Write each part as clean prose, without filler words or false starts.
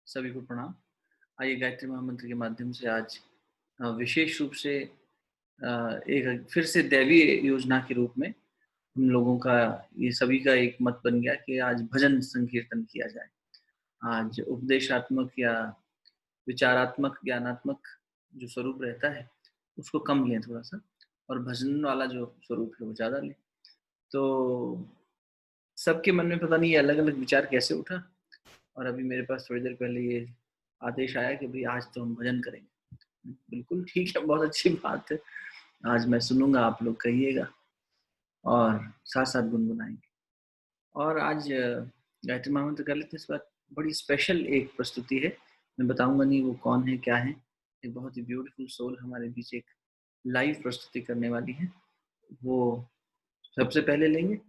सभी को प्रणाम। आइए गायत्री महामंत्र के माध्यम से आज विशेष रूप से एक फिर से दैवीय योजना के रूप में हम लोगों का ये सभी का एक मत बन गया कि आज भजन संकीर्तन किया जाए। आज उपदेशात्मक या विचारात्मक, ज्ञानात्मक जो स्वरूप रहता है उसको कम लें थोड़ा-सा और भजन वाला जो स्वरूप है वो ज़्यादा लें। तो सबके मन में पता नहीं ये अलग-अलग विचार कैसे उठा और अभी मेरे पास थोड़ी देर पहले ये आदेश आया कि भई आज तो हम भजन करेंगे। बिल्कुल ठीक है, बहुत अच्छी बात है। आज मैं सुनूँगा, आप लोग कहिएगा और साथ-साथ गुनगुनाएँगे। और आज गायत्री महामंत्र कर लेते हैं। इस बार बड़ी स्पेशल एक प्रस्तुति है। मैं बताऊँगा नहीं वो कौन है, क्या है। एक बहुत ही ब्यूटीफुल सोल हमारे बीच एक लाइव प्रस्तुति करने वाली है। वो सबसे पहले लेंगे,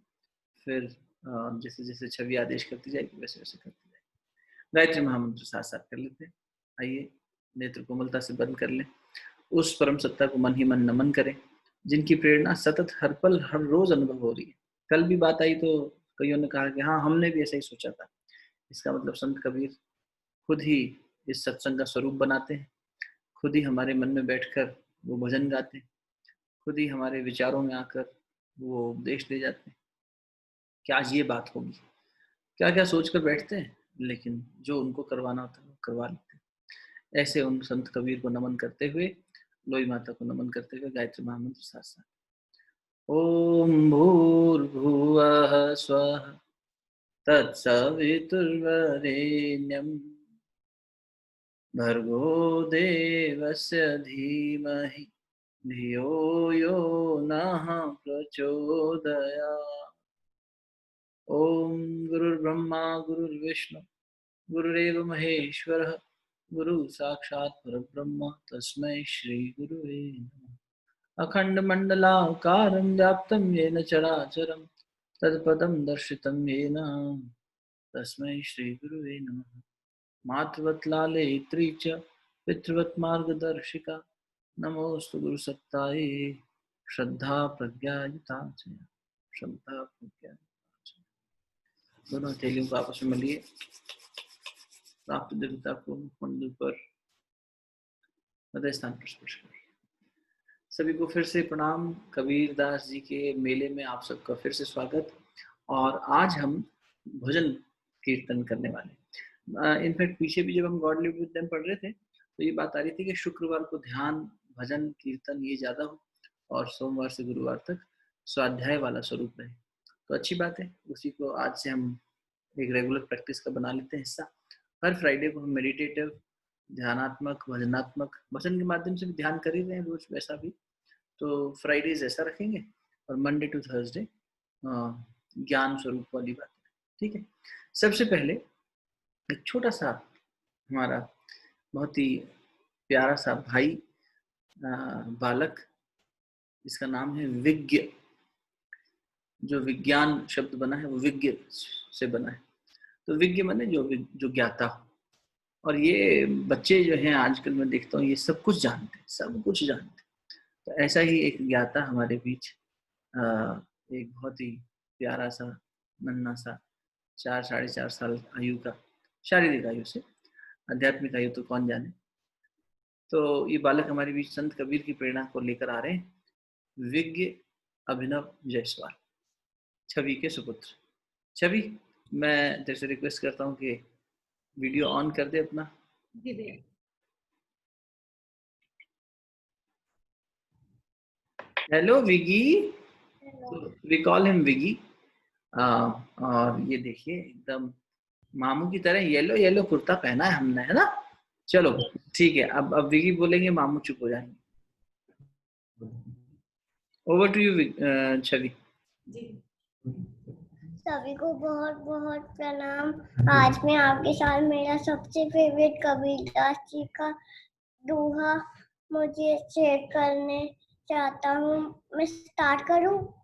फिर जैसे-जैसे छवि आदेश करती जाएगी वैसे-वैसे करते जाएंगे। गायत्री महामंत्र साथ-साथ कर लेते हैं। आइए नेत्र कोमलता से बंद कर लें। उस परम सत्ता को मन ही मन नमन करें, जिनकी प्रेरणा सतत हर पल हर रोज अनुभव हो रही है। कल भी बात आई तो कईयों ने कहा कि हाँ, हमने भी ऐसा ही सोचा था। इसका मतलब संत कबीर खुद ही इस सत्संग का स्वरूप बनाते हैं, खुद ही हमारे मन में बैठकर वो भजन गाते हैं, खुद ही हमारे विचारों में आकर वो उपदेश दे जाते हैं कि आज ये बात होगी। क्या-क्या सोच कर बैठते हैं, लेकिन जो उनको करवाना होता है वो करवा लेते हैं। ऐसे उन संत कबीर को नमन करते हुए, लोई माता को नमन करते हुए गायत्री महामंत्र साथ-साथ। ॐ भूर्भुवः स्वः तत्सवितुर्वरेण्यं भर्गो देवस्य धीमहि धियो यो नः प्रचोदयात्। ॐ गुरुर्ब्रह्मा गुरुर्विष्णु गुरुरेव महेश्वरः गुरुः साक्षात् परब्रह्म तस्मै श्रीगुरुवे नमः। अखण्डमण्डलाकारं व्याप्तं येन चराचरं तत्पदं दर्शितं येन तस्मै श्रीगुरुवे नमः। मातृवत् लालयित्री च पितृवत् मार्गदर्शिका नमोऽस्तु गुरुसत्तायै श्रद्धा प्रज्ञायुता च श्रद्धा प्रज्ञायुता च। दोनों हथेलियों को आपस में मलिए। प्राप्त देवता को मुखमंडल पर हृदय स्थान पर स्पर्श करिए। सभी को फिर से प्रणाम। कबीरदास जी के मेले में आप सबका फिर से स्वागत। और आज हम भजन कीर्तन करने वाले। इनफैक्ट पीछे भी जब हम गॉड लिव विद देम पढ़ रहे थे तो ये बात आ रही थी कि शुक्रवार को ध्यान, भजन, कीर्तन ये ज्यादा हो और सोमवार से गुरुवार तक स्वाध्याय वाला स्वरूप रहे। तो अच्छी बात है, उसी को आज से हम एक रेगुलर प्रैक्टिस का बना लेते हैं हिस्सा। हर फ्राइडे को हम मेडिटेटिव, ध्यानात्मक, भजनात्मक, भजन के माध्यम से भी ध्यान कर ही रहे हैं रोज वैसा भी, तो फ्राइडेज ऐसा रखेंगे और मंडे टू थर्सडे ज्ञान स्वरूप वाली बात है। ठीक है। सबसे पहले एक छोटा सा हमारा बहुत ही प्यारा सा भाई बालक, जिसका नाम है विज्ञ। जो विज्ञान शब्द बना है वो विज्ञ से बना है। तो विज्ञ माने जो ज्ञाता हो। और ये बच्चे जो हैं आजकल मैं देखता हूँ ये सब कुछ जानते हैं, सब कुछ जानते हैं। तो ऐसा ही एक ज्ञाता हमारे बीच एक बहुत ही प्यारा सा नन्हा सा 4-4.5 साल आयु का, शारीरिक आयु से, आध्यात्मिक आयु तो कौन जाने। तो ये बालक हमारे बीच संत कबीर की प्रेरणा को लेकर आ रहे हैं। विज्ञ अभिनव जायसवाल, छवि के सुपुत्र। छवि, मैं तेरे से रिक्वेस्ट करता हूँ कि वीडियो ऑन कर दे अपना। Hello Viggy, we call him Viggy. और ये देखिए एकदम मामू की तरह येलो येलो कुर्ता पहना है हमने, है ना। चलो ठीक है, अब विगी बोलेंगे, मामू चुप हो जाएंगे। ओवर टू यू छवि। सभी को बहुत बहुत प्रणाम। आज मैं आपके साथ मेरा सबसे फेवरेट कबीरदास जी का दोहा मुझे शेयर करने चाहता हूँ। मैं स्टार्ट करूँ?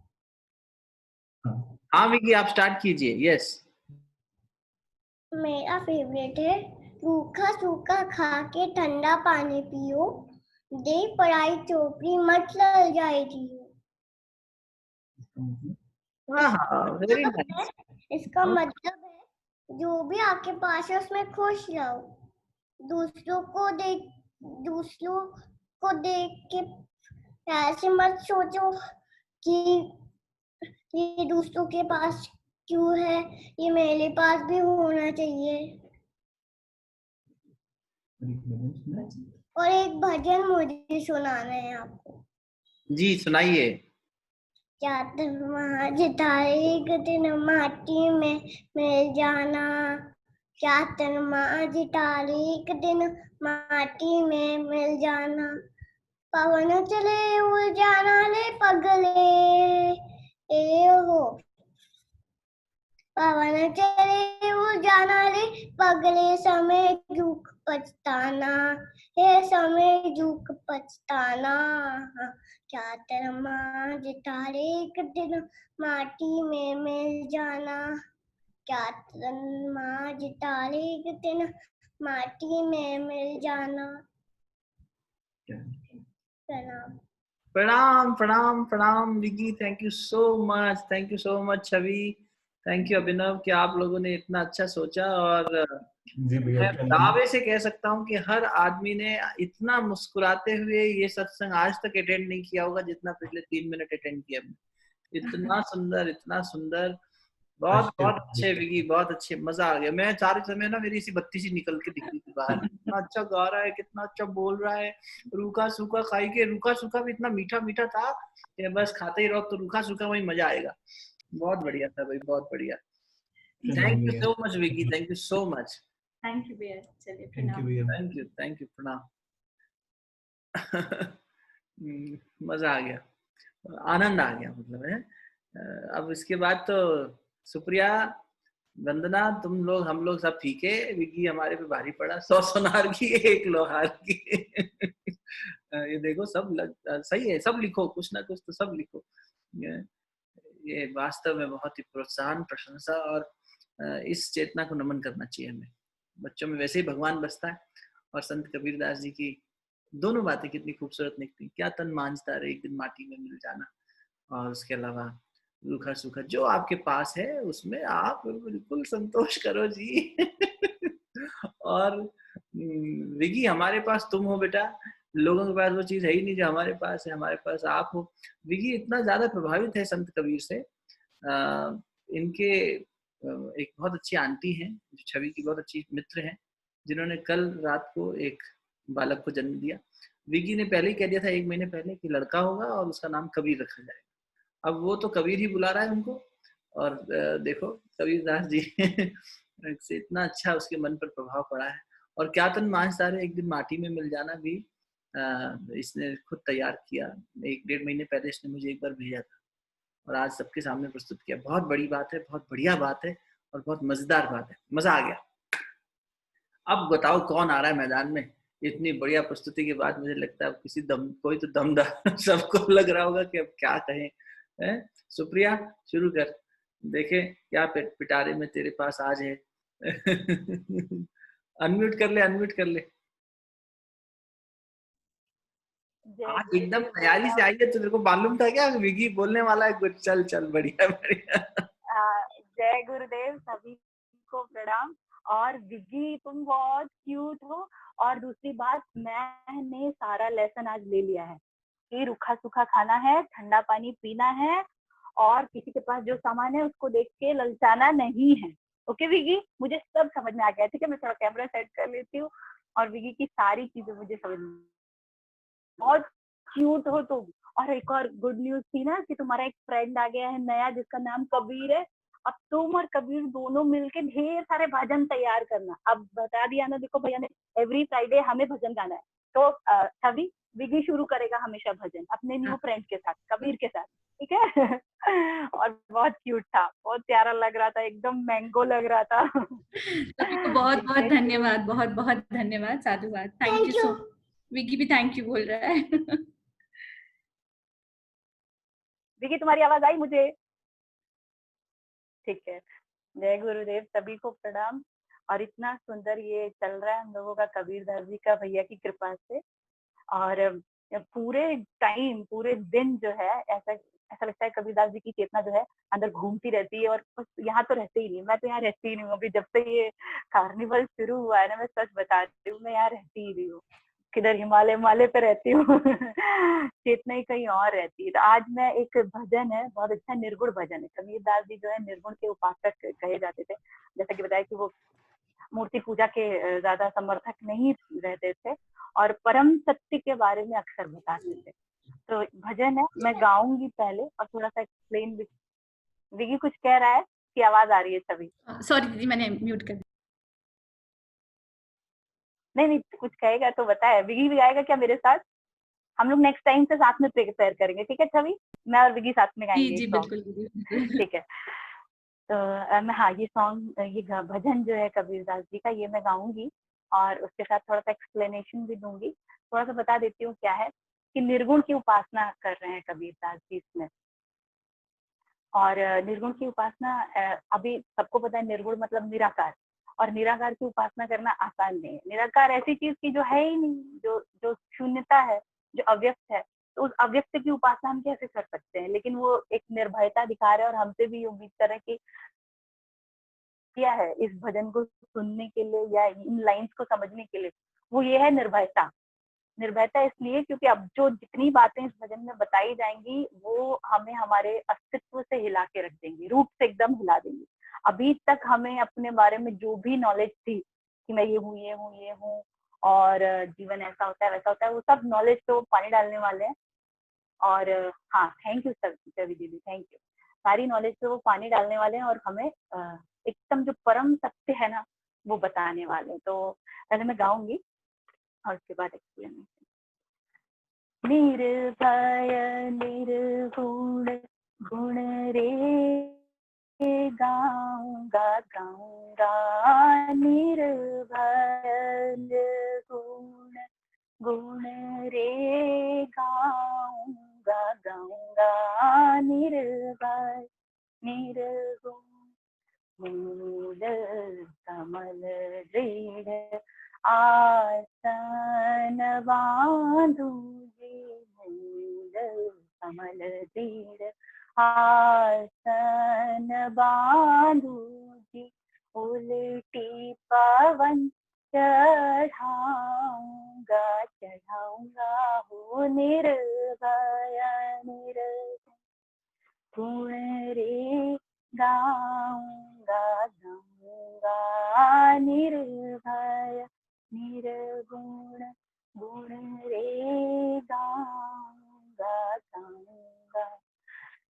हाँ विकी, आप स्टार्ट कीजिए। यस, मेरा फेवरेट है, सूखा सूखा खा के ठंडा पानी पियो, दे पराई चोपड़ी मत लल जाए जियो। Very nice. इसका मतलब है जो भी आपके पास है उसमें खुश रहो। दूसरों को देख के ऐसे मत सोचो कि ये दूसरों के पास क्यों है, ये मेरे पास भी होना चाहिए। और एक भजन मुझे सुनाना है आपको। जी सुनाइए। चातुर्मा जिताए एक दिन माटी में मिल जाना, चातुर्मा जिताए एक दिन माटी में मिल जाना, पवन चले उड़ जाना ले पगले, ए हो पवन चले उड़ जाना रे पगले, समय दुख पछताना, हे समय दुख पछताना, चातुर्मा जिताए एक दिन माटी में मिल जाना, चातुर्मा जिताए एक दिन माटी में मिल जाना। प्रणाम। प्रणाम प्रणाम प्रणाम Vicky, thank you so much, thank you so much Chhavi, thank you Abhinav कि आप लोगों ने इतना अच्छा सोचा। और जी भैया, मैं दावे से कह सकता हूँ कि हर आदमी ने इतना मुस्कुराते हुए ये सत्संग आज तक अटेंड नहीं किया होगा जितना पिछले 3 मिनट अटेंड किया हमने। इतना सुंदर, इतना सुंदर, बहुत बहुत अच्छे विकी, बहुत अच्छे, मजा आ गया। मैं सारे समय ना मेरी इसी बत्ती सी निकल के दिखती थी बाहर, कितना अच्छा गा रहा है, कितना अच्छा बोल रहा है। रूखा सूखा खाई के, रूखा सूखा भी इतना मीठा मीठा था कि बस खाते ही रहो, तो रूखा सूखा वही मजा आएगा। बहुत बढ़िया था भाई, बहुत बढ़िया। Thank you so much Vicky, thank you so much. Thank you भैया, चलिए थैंक यू भैया। थैंक यू प्रणाम। मजा आ गया, आनंद आ गया, मतलब है। अब इसके बाद तो सुप्रिया, वंदना, तुम लोग, हम लोग सब फीके, विकी हमारे पे भारी पड़ा, 100 सोनार की 1 लोहार की। ये देखो सब सही है, सब लिखो, कुछ ना कुछ तो सब लिखो। ये वास्तव में बहुत ही प्रोत्साहन, प्रशंसा और इस चेतना को नमन करना चाहिए हमें। बच्चों में वैसे ही भगवान बसता है। और संत कबीरदास जी की दोनों बातें कितनी खूबसूरत निकली, क्या तन मांझता रे एक दिन माटी में मिल जाना, और उसके अलावा रूखा सूखा जो आपके पास है उसमें आप बिल्कुल संतोष करो जी। और विकी, हमारे पास तुम हो बेटा, लोगों के पास वो चीज है ही नहीं जो हमारे पास है, हमारे पास आप हो। विकी इतना ज्यादा प्रभावित है संत कबीर से। इनके एक बहुत अच्छी आंटी हैं, जो छवि की बहुत अच्छी मित्र हैं, जिन्होंने कल रात को एक बालक को जन्म दिया। विकी ने पहले ही कह दिया था 1 महीने पहले कि लड़का होगा और उसका नाम कबीर रखा जाएगा। अब वो तो कबीर ही बुला रहा है उनको। और देखो कबीरदास जी से इतना अच्छा उसके मन पर प्रभाव पड़ा है। और क्या तन मांझ तारे एक दिन माटी में मिल जाना भी इसने खुद तैयार किया। 1-1.5 महीने पहले इसने मुझे एक बार भेजा था और आज सबके सामने प्रस्तुत किया। बहुत बड़ी बात है, बहुत बढ़िया बात है और बहुत मजेदार बात है, मजा आ गया। अब बताओ कौन आ रहा है मैदान में। इतनी बढ़िया प्रस्तुति के बाद मुझे लगता है किसी कोई तो दमदार सबको लग रहा होगा कि अब क्या कहें, है? सुप्रिया शुरू कर, देखे क्या पिटारे में तेरे पास आज है। अनम्यूट कर ले, अनम्यूट कर ले। आज एकदम तैयारी से आई है, तो तेरे को मालूम था क्या विकी बोलने वाला है कुछ? चल चल, बढ़िया बढ़िया। जय गुरुदेव, सभी को प्रणाम। और विकी तुम बहुत क्यूट हो। और दूसरी बात, मैंने सारा लेसन आज ले लिया है कि रूखा सूखा खाना है, ठंडा पानी पीना है, और किसी के पास जो सामान है उसको देख के ललचाना नहीं है। ओके विकी, मुझे सब समझ में आ गया। ठीक है, मैं थोड़ा कैमरा सेट कर लेती हूँ। और विकी की सारी चीजें मुझे समझ में, बहुत क्यूट हो तुम। और एक और गुड न्यूज थी ना कि तुम्हारा एक फ्रेंड आ गया है नया जिसका नाम कबीर है। अब तुम और कबीर दोनों मिलके ढेर सारे भजन तैयार करना। अब बता दिया ना, देखो भैया ने एवरी फ्राइडे हमें भजन गाना है। तो सभी विगी शुरू करेगा हमेशा भजन अपने न्यू फ्रेंड के साथ, कबीर के साथ। ठीक है। और बहुत क्यूट था, बहुत प्यारा लग रहा था, एकदम मैंगो लग रहा था। सभी को बहुत बहुत धन्यवाद, बहुत बहुत धन्यवाद, साधुवाद, थैंक यू सो। विकी भी थैंक यू बोल रहा है। विकी तुम्हारी आवाज आई मुझे? ठीक है। जय गुरुदेव, सभी को प्रणाम। और इतना सुंदर ये चल रहा है हम लोगों का कबीरदास जी का भैया की कृपा से। और पूरे टाइम, पूरे दिन जो है ऐसा ऐसा लगता है कबीरदास जी की चेतना जो है अंदर घूमती रहती है, और बस यहाँ तो रहते ही नहीं, मैं तो यहाँ रहती ही नहीं हूँ। अभी जब से ये कार्निवल शुरू हुआ है ना, मैं सच बता रही हूँ, मैं यहाँ रहती ही नहीं हूँ, किधर हिमालय माले पे रहती हूँ चेतना ही कहीं और रहती है। तो आज मैं एक भजन है, बहुत अच्छा निर्गुण भजन है। कबीरदास जी जो है निर्गुण के उपासक कहे जाते थे, जैसा कि बताया कि वो मूर्ति पूजा के ज्यादा समर्थक नहीं रहते थे, और परम सत्य के बारे में अक्सर बताते थे। तो भजन है, मैं गाऊंगी पहले और थोड़ा सा एक्सप्लेन भी। विकी कुछ कह रहा है कि आवाज आ रही है सभी? सॉरी दीदी, मैंने म्यूट कर दिया। नहीं नहीं, कुछ कहेगा तो बताए। विकी भी आएगा क्या मेरे साथ? हम लोग नेक्स्ट टाइम से साथ में प्रिपेयर करेंगे, ठीक है छवि? मैं और विकी साथ में जी गाएंगे जी, सॉन्ग, बिल्कुल दीदी, बिल्कुल। ठीक है? तो मैं, हाँ, ये सॉन्ग, ये भजन जो है कबीरदास जी का, ये मैं गाऊंगी और उसके साथ थोड़ा सा एक्सप्लेनेशन भी दूंगी। थोड़ा सा बता देती हूँ क्या है कि निर्गुण की उपासना कर रहे हैं कबीरदास जी इसमें। और निर्गुण की उपासना, अभी सबको पता है निर्गुण मतलब निराकार, और निराकार की उपासना करना आसान नहीं है। निराकार ऐसी चीज की जो है ही नहीं, जो जो शून्यता है, जो अव्यक्त है, तो उस अव्यक्त की उपासना हम कैसे कर सकते हैं? लेकिन वो एक निर्भयता दिखा रहे हैं, और हमसे भी उम्मीद कर रहे हैं कि किया है इस भजन को सुनने के लिए या इन लाइंस को समझने के लिए, वो ये है निर्भयता। निर्भयता इसलिए क्योंकि अब जो जितनी बातें इस भजन में बताई जाएंगी वो हमें हमारे अस्तित्व से हिला के रख देंगी, रूप से एकदम हिला देंगी। अभी तक हमें अपने बारे में जो भी नॉलेज थी कि मैं ये हूँ, ये हूँ, ये हूँ, और जीवन ऐसा होता है, वैसा होता है, वो सब नॉलेज पे वो पानी डालने वाले हैं। और हाँ, थैंक यू सभी दीदी, थैंक यू। सारी नॉलेज पे वो पानी डालने वाले हैं और हमें एकदम जो परम सत्य है ना, वो बताने वाले हैं। तो पहले मैं गाऊंगी और उसके बाद एक्सप्लेनेशन। निर्भय निर्गुण गुण रे गाऊंगा गाऊंगा, निर्भय निर्गुण गुण रे गाऊंगा गाऊंगा, निर्भय निर्गुण मूल कमल दृढ़ आसन बांधूंगी, मूल कमल दृढ़ आसन बांधूंगी, उल्टी पवन चढ़ाऊंगा चढ़ाऊंगा हो, निर्भय निर्गुण रे गाऊंगा गाऊंगा, निर्भय निर्गुण गुण रे गाऊंगा गाऊंगा।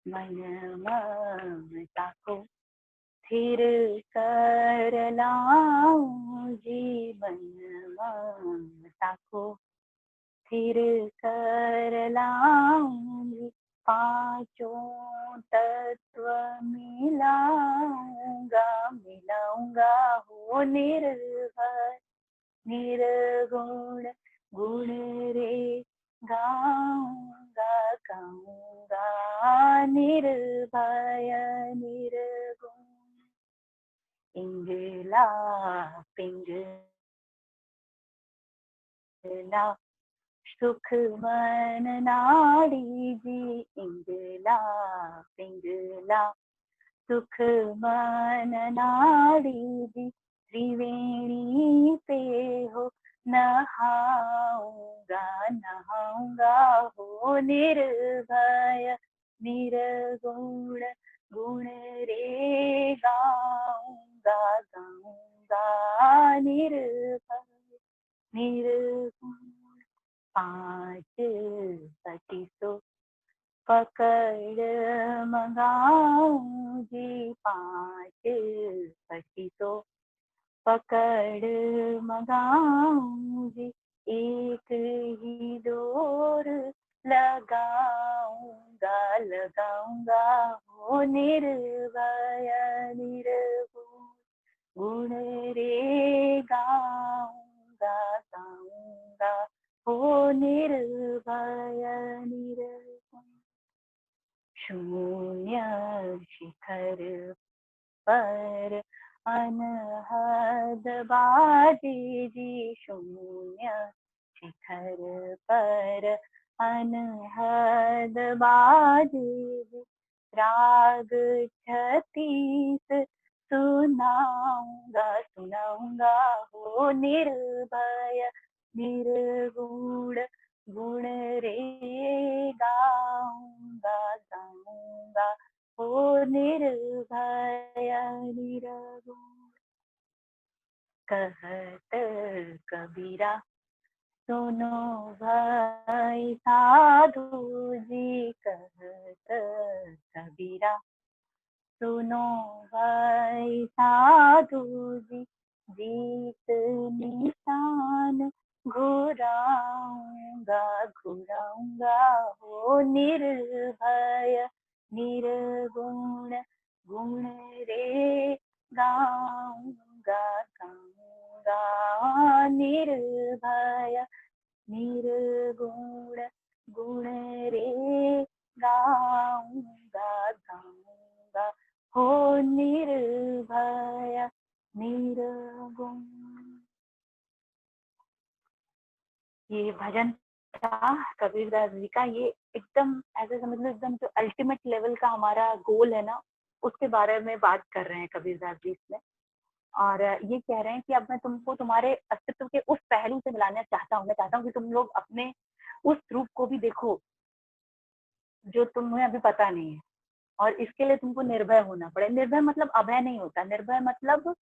मन ममता को स्थिर कर लाऊं जीवन, ममता को स्थिर कर लाऊंगी, पांचों तत्व मिलाऊंगा मिलाऊंगा हो, निर्भय निर्गुण गुण रे गाऊंगा गाऊंगा, निर्भय निर्गुण। इंगला पिंगला सुख मन नाड़ी जी, इंगला पिंगला सुख मन नाड़ी जी, त्रिवेणी पे हो नहाऊंगा नहाऊंगा हो, निर्भय निर्गुण गुण रे गाऊंगा गाऊंगा, निर्भय निर्गुण। पांच पतितो पकड़ मंगाऊं जी, पांच पतितो पकड़ मंगाऊं जी, एक ही डोर लगाऊंगा लगाऊंगा हो, निर्भय निर्गुण गुण रे गाऊंगा गाऊंगा हो, निर्भय निर्गुण। शून्य शिखर पर अनहद बाजे जी, शून्य शिखर पर अनहद बाजे राग 36 सुनाऊंगा सुनाऊंगा हो निर्भय निर्गुण गुण रे गाऊंगा गाऊंगा हो निर्भय निर्गुण। कहत कबीरा सुनो भाई साधु जी, कहत कबीरा सुनो भाई साधु जी, जीत निशान घुराऊंगा घुराऊंगा हो निर्भय निर्गुण गुण रे गाऊंगा गाऊंगा निर्भय निर्गुण गुण रे गाऊंगा गाऊंगा हो निर्भय निर्गुण। ये भजन था कबीरदास जी का। ये एकदम ऐसे समझ लो एकदम जो अल्टीमेट लेवल का हमारा गोल है ना, उसके बारे में बात कर रहे हैं कबीरदास जी इसमें। और ये कह रहे हैं कि अब मैं तुमको तुम्हारे अस्तित्व के उस पहलू से मिलाना चाहता हूँ। मैं चाहता हूँ कि तुम लोग अपने उस रूप को भी देखो जो तुम्हें अभी पता नहीं है, और इसके लिए तुमको निर्भय होना पड़े। निर्भय मतलब अभय नहीं होता, निर्भय मतलब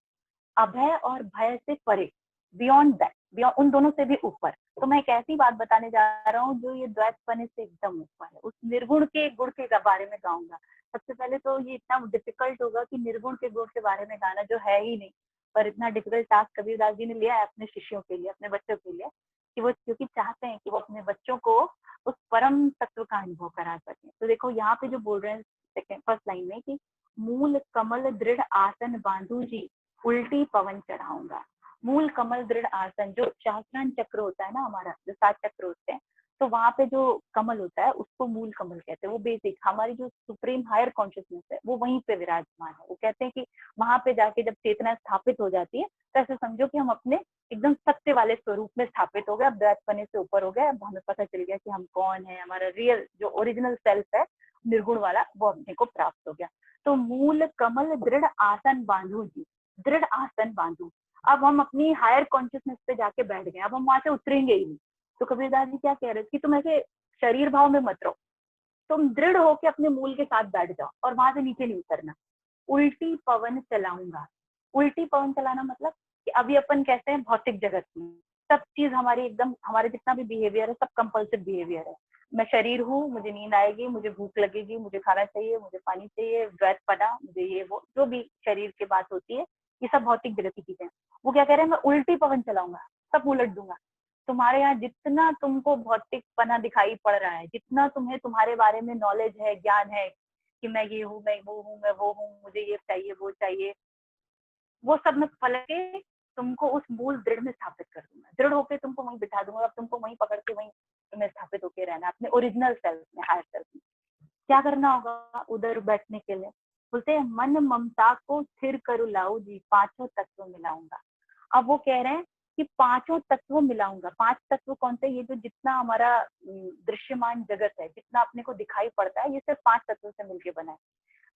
अभय और भय से परे, बियॉन्ड दैट, बियॉन्ड उन दोनों से भी ऊपर। तो मैं एक ऐसी बात बताने जा रहा हूँ जो ये द्वैतपने से एकदम ऊपर है। उस निर्गुण के गुण के बारे में गाऊंगा। सबसे पहले तो ये इतना डिफिकल्ट होगा कि निर्गुण के गुण के बारे में गाना, जो है ही नहीं, पर इतना डिफिकल्ट टास्क कबीरदास जी ने लिया है अपने शिष्यों के लिए, अपने बच्चों के लिए, कि वो क्योंकि चाहते हैं कि वो अपने बच्चों को उस परम तत्व का अनुभव करा सके। तो देखो यहाँ पे जो बोल रहे हैं सेकेंड फर्स्ट लाइन में कि मूल कमल दृढ़ आसन बांधू जी, उल्टी पवन चढ़ाऊंगा। मूल कमल दृढ़ आसन, जो सहस्त्रार चक्र होता है ना हमारा, जो 7 चक्र होते हैं, तो वहां पे जो कमल होता है उसको मूल कमल कहते हैं। वो बेसिक हमारी जो सुप्रीम हायर कॉन्शियसनेस है वो वहीं पे विराजमान है। वो कहते हैं कि वहां पे जाके जब चेतना स्थापित हो जाती है तो ऐसे समझो कि हम अपने एकदम सत्य वाले स्वरूप में स्थापित हो गए। अब द्वैतपने से ऊपर हो गए। अब हमें पता चल गया कि हम कौन है, हमारा रियल जो ओरिजिनल सेल्फ है निर्गुण वाला, वो अपने को प्राप्त हो गया। तो मूल कमल दृढ़ आसन बांधू जी, दृढ़ आसन बांधू। अब हम अपनी हायर कॉन्शियसनेस पे जाके बैठ गए, अब हम वहां से उतरेंगे ही नहीं। तो कबीरदास जी क्या कह रहे थे कि तुम ऐसे शरीर भाव में मत रहो, तुम दृढ़ होके अपने मूल के साथ बैठ जाओ और वहां से नीचे नहीं उतरना। उल्टी पवन चलाऊंगा। उल्टी पवन चलाना मतलब कि अभी अपन कहते हैं भौतिक जगत में सब चीज हमारी एकदम, हमारे जितना भी बिहेवियर है सब कंपल्सिव बिहेवियर है। मैं शरीर हूँ, मुझे नींद आएगी, मुझे भूख लगेगी, मुझे खाना चाहिए, मुझे पानी चाहिए, द्वैतपना, मुझे ये वो जो भी शरीर की बात होती है, ये सब भौतिक जगत की चीजें। वो क्या कह रहे हैं, मैं उल्टी पवन चलाऊंगा, सब उलट दूंगा। तुम्हारे यहाँ जितना तुमको भौतिकपना दिखाई पड़ रहा है, जितना तुम्हें तुम्हारे बारे में नॉलेज है, ज्ञान है कि मैं ये हूँ, मैं वो हूँ, मैं वो हूँ, मुझे ये चाहिए, वो चाहिए, वो सब मैं पलट के तुमको उस मूल दृढ़ में स्थापित कर दूंगा। दृढ़ होकर तुमको वहीं बिठा दूंगा। अब तुमको वहीं पकड़ के वहीं तुम्हें स्थापित होकर रहना, अपने ओरिजिनल सेल्फ में, हायर सेल्फ में। क्या करना होगा उधर बैठने के लिए? बोलते हैं मन ममता को स्थिर करू लाऊ जी, 5 तत्व मिलाऊंगा। अब वो कह रहे हैं कि 5 तत्व मिलाऊंगा। 5 तत्व कौन से? ये जो जितना हमारा दृश्यमान जगत है, जितना अपने को दिखाई पड़ता है, ये सिर्फ 5 तत्वों से मिलकर बना है।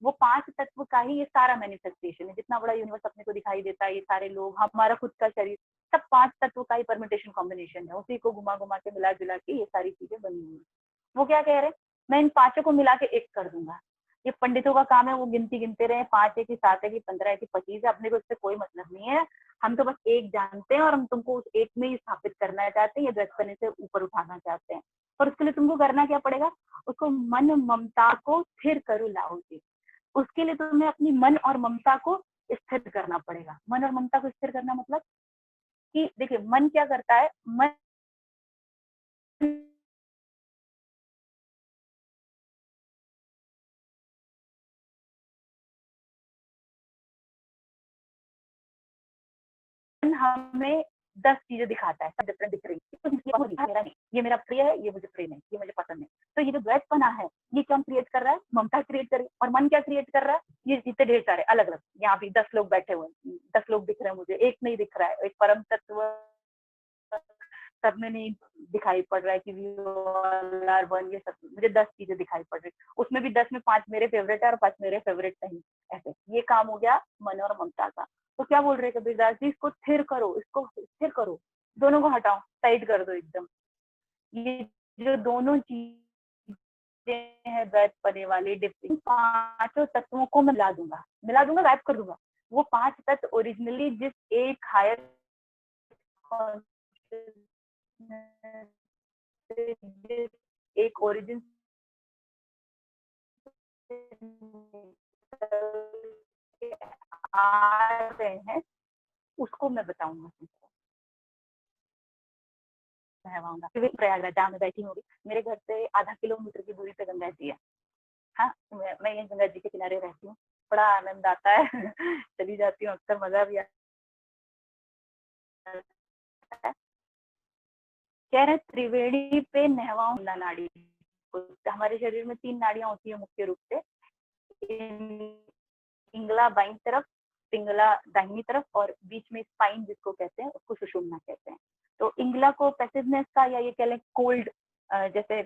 वो 5 तत्व का ही ये सारा मैनिफेस्टेशन है। जितना बड़ा यूनिवर्स अपने को दिखाई देता है, ये सारे लोग, हमारा खुद का शरीर, सब 5 तत्व का ही परमिटेशन कॉम्बिनेशन है। उसी को घुमा घुमा के मिला जुला के ये सारी चीजें बनी हुई है। वो क्या कह रहे हैं, मैं इन 5 को मिला के एक कर दूंगा। ये पंडितों का काम है, वो गिनती गिनते रहे, 5 है कि 7 है कि 15 है कि 25 है, अपने को इससे कोई मतलब नहीं है। हम तो बस एक जानते हैं और हम तुमको उस एक में ही स्थापित करना चाहते हैं, या द्वैतपने से ऊपर उठाना चाहते हैं। और उसके लिए तुमको करना क्या पड़ेगा? उसको मन ममता को स्थिर करो लाओ जी। उसके लिए तुम्हें अपनी मन और ममता को स्थिर करना पड़ेगा। मन और ममता को स्थिर करना मतलब कि देखिए मन क्या करता है, मन हमें 10 चीजें दिखाता है, सब डिफरेंट दिख रही है। मेरा नहीं, ये मेरा प्रिय है, ये मुझे प्रिय नहीं, ये मुझे पसंद नहीं। तो ये जो द्वैतपना है, ये कौन क्रिएट कर रहा है? ममता क्रिएट कर रही है। और मन क्या क्रिएट कर रहा है? ये जितने ढेर सारे अलग अलग, यहाँ भी 10 लोग बैठे हुए हैं, 10 लोग दिख रहे हैं मुझे, एक नहीं दिख रहा है। एक परम तत्व सब में नहीं दिखाई पड़ रहा है कि वी ऑल आर वन, ये सब मुझे 10 चीजें दिखाई पड़ रही, उसमें भी 10 में 5 मेरे फेवरेट है और 5 मेरे फेवरेट नहीं, ऐसे ये काम हो गया मन और ममता का। तो क्या बोल रहे हैं कबीरदास जी, इसको स्थिर करो, इसको स्थिर करो, दोनों को हटाओ, टाइट कर दो एकदम। ये जो दोनों चीजें हैं द्वैत पने वाली, डिफरेंट पांचों तत्वों को मैं मिला दूंगा, गायब कर दूंगा। वो 5 तत्व ओरिजिनली जिस एक हायर एक ओरिजिन आ रहे हैं, उसको मैं बताऊंगा तुमको, कहवाऊंगा। प्रयागराज जहाँ मैं बैठी हूँ, मेरे घर से आधा किलोमीटर की दूरी पे गंगा जी है। हाँ, मैं ये गंगा जी के किनारे रहती हूँ, बड़ा आनंद आता है चली जाती हूँ अक्सर, मजा भी आता है। कह रहे त्रिवेणी पे नहवाऊं नाड़ी, हमारे शरीर में 3 नाड़ियां होती है मुख्य रूप से, पिंगला बाईं तरफ, पिंगला दाहिनी तरफ, और बीच में स्पाइन जिसको कहते हैं उसको सुषुम्ना कहते हैं। तो इंगला को पैसिवनेस का, या ये कह लें कोल्ड, जैसे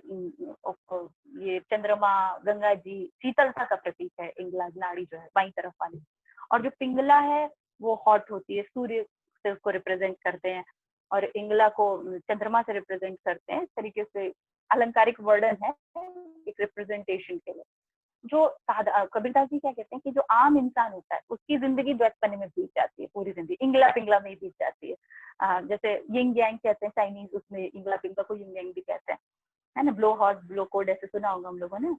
ये चंद्रमा, गंगा जी शीतलता का प्रतीक है इंगला नाड़ी जो है बाईं तरफ वाली। और जो पिंगला है वो हॉट होती है, सूर्य से उसको रिप्रेजेंट करते हैं, और इंगला को चंद्रमा से रिप्रेजेंट करते हैं। इस तरीके से अलंकारिक वर्णन है एक रिप्रेजेंटेशन के लिए। जो कबीरदास जी क्या कहते हैं कि जो आम इंसान होता है उसकी जिंदगी द्वैतपने में बीत जाती है, पूरी जिंदगी इंगला पिंगला में ही बीत जाती है। जैसे यिंग यांग कहते हैं चाइनीज, उसमें इंगला पिंगला को यिंग यांग भी कहते हैं, है ना। ब्लो हॉट ब्लो कोल्ड ऐसे सुना होगा हम लोगों ने,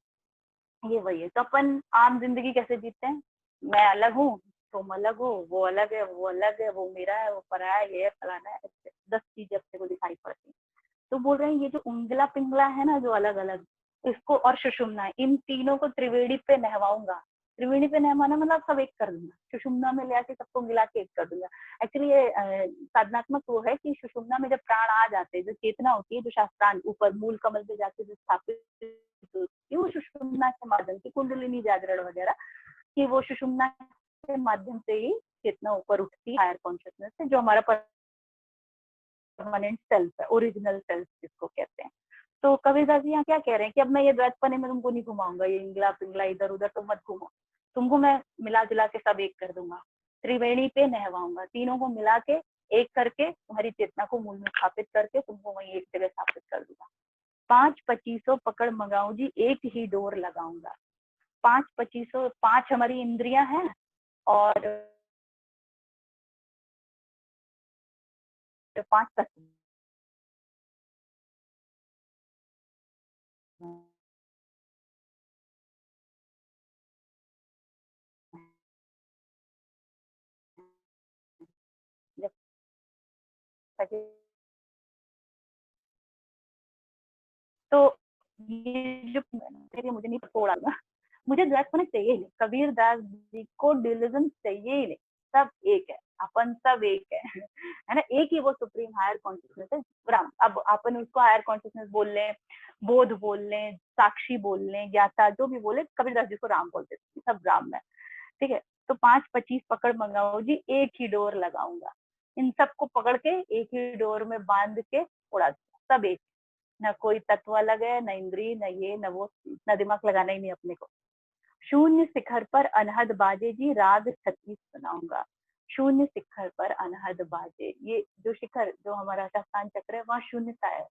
ये वही है। तो अपन आम जिंदगी कैसे जीते हैं, मैं अलग हूँ, तुम अलग हो, वो अलग है, वो अलग है, वो मेरा है, वो पराया है, ये फलाना है, 10 चीजें अपने को दिखाई पड़ती है। तो बोल रहे हैं ये जो उंगला पिंगला है ना, जो अलग अलग, इसको और सुषुम्ना, इन तीनों को त्रिवेणी पे नहवाऊंगा। त्रिवेणी पे नहवाना मतलब सब एक कर दूंगा, सुषुम्ना में ले आके सबको मिला के एक कर दूंगा। एक्चुअली ये साधनात्मक वो है कि सुषुम्ना में जब प्राण आ जाते हैं, जो चेतना होती है, जो शास्त्रांग ऊपर मूल कमल पे जाके जो स्थापित होती है, वो सुषुम्ना के माध्यम से, कुंडलिनी जागरण वगैरह, कि वो सुषुम्ना के माध्यम से ही चेतना ऊपर उठती है हायर कॉन्शियसनेस से, जो हमारा परमानेंट सेल्फ है, ओरिजिनल सेल्फ जिसको कहते हैं। तो कबीरदास जी यहाँ क्या कह रहे हैं कि अब मैं ये द्वैतपने में तुमको नहीं घुमाऊंगा, ये इंगला पिंगला इधर उधर तुम मत घूमो, तुमको मैं मिला जुला के सब एक कर दूंगा, त्रिवेणी पे नहवाऊंगा, तीनों को मिला के एक करके तुम्हारी चेतना को मूल में स्थापित करके तुमको वही एक जगह स्थापित कर दूंगा। 5 25 पकड़ मंगाऊ जी, एक ही डोर लगाऊंगा। 5 25 5 हमारी इंद्रियां हैं, और 5 तत्व, तो ये जो मुझे नहीं तोड़ा ना, मुझे द्वैतपना चाहिए ही नहीं, कबीरदास जी को ड्यूलिज्म चाहिए ही नहीं, सब एक है, अपन सब एक है ना। एक ही वो सुप्रीम हायर कॉन्शियसनेस है, ब्रह्म। अब अपन उसको हायर कॉन्शियसनेस बोल लें, बोध बोल लें, साक्षी बोल लें, ज्ञाता, जो भी बोले, कबीरदास जी को राम बोलते थे, सब राम है, ठीक है। तो 5 25 पकड़ मंगाओ जी, एक ही डोर लगाऊंगा, इन सबको पकड़ के एक ही डोर में बांध के उड़ा दूंगा, सब एक, न कोई तत्व अलग है, न इंद्री, न ये न वो, इतना दिमाग लगाना ही नहीं अपने को। शून्य शिखर पर अनहद बाजे जी, राग 36 सुनाऊंगा। शून्य शिखर पर अनहद बाजे, ये जो शिखर, जो हमारा शास्त्रांग चक्र है, वहाँ शून्यता है,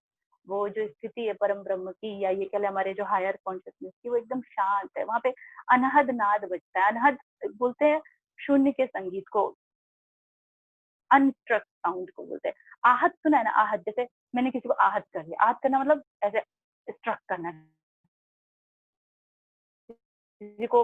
वो जो स्थिति है परम ब्रह्म की, या ये कह ले हमारे जो हायर कॉन्शियसनेस की, वो एकदम शांत है, वहाँ पे अनहद नाद बजता है। अनहद बोलते हैं शून्य के संगीत को, अनस्ट्रक साउंड को बोलते हैं। आहत सुना है ना, आहत, जैसे मैंने किसी को आहत कर दिया, आहत करना मतलब ऐसे स्ट्रक करना, किसी को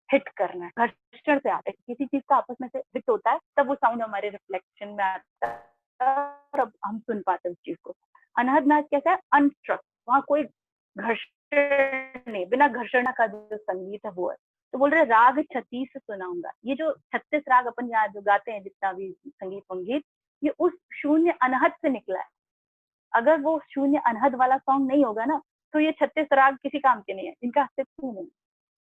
हिट करना, घर्षण से आता है, किसी चीज का आपस में से हिट होता है, तब वो साउंड हमारे रिफ्लेक्शन में आता है और अब हम सुन पाते हैं उस चीज को। अनहद नाद कैसा है, अनस्ट्रक, वहां कोई घर्षण नहीं, बिना घर्षण का जो संगीत है वो है। तो बोल रहे राग 36 सुनाऊंगा, ये जो 36 राग अपन यहाँ जो गाते हैं, जितना भी संगीत संगीत, ये उस शून्य अनहद से निकला है। अगर वो शून्य अनहद वाला सॉन्ग नहीं होगा ना, तो ये 36 राग किसी काम के नहीं है, इनका अस्तित्व नहीं।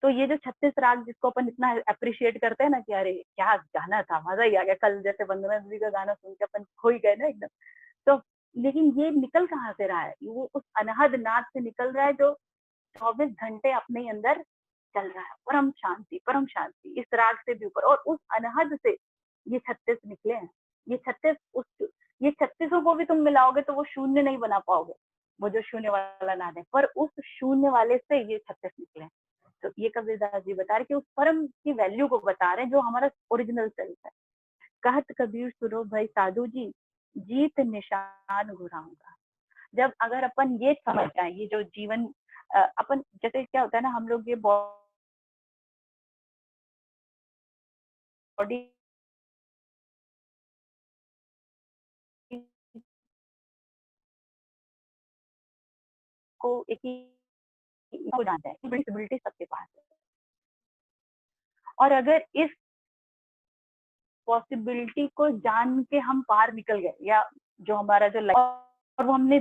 तो ये जो 36 राग जिसको अपन इतना अप्रिशिएट करते हैं ना, कि अरे क्या गाना था, मजा ही आ गया, कल जैसे वंदना दीदी का गाना सुन के अपन खो ही गए ना एकदम। तो लेकिन ये निकल कहाँ से रहा है? वो उस अनहद नाद से निकल रहा है जो 24 घंटे अपने अंदर चल रहा है। परम शांति इस राग से भी ऊपर, और उस अनहद से ये 36 निकले हैं। ये 36 उस ये 36 को भी तुम मिलाओगे तो वो शून्य नहीं बना पाओगे, वो जो शून्य वाला नाद है, पर उस शून्य वाले से ये 36 निकले हैं। तो ये कबीरदास जी बता रहे कि उस परम की वैल्यू को बता रहे हैं जो हमारा ओरिजिनल सेल्फ है। कहत कबीर सुनो भाई साधु जी, जीत निशान घुराऊंगा। जब अगर अपन ये समझ जाए, ये जो जीवन अपन, जैसे क्या होता है ना, हम लोग ये बॉडी को एक ही को जानते हैं, फ्लेक्सिबिलिटी सबके पास है, और अगर इस पॉसिबिलिटी को जान के हम पार निकल गए, या जो हमारा जो लाइफ, और वो हमने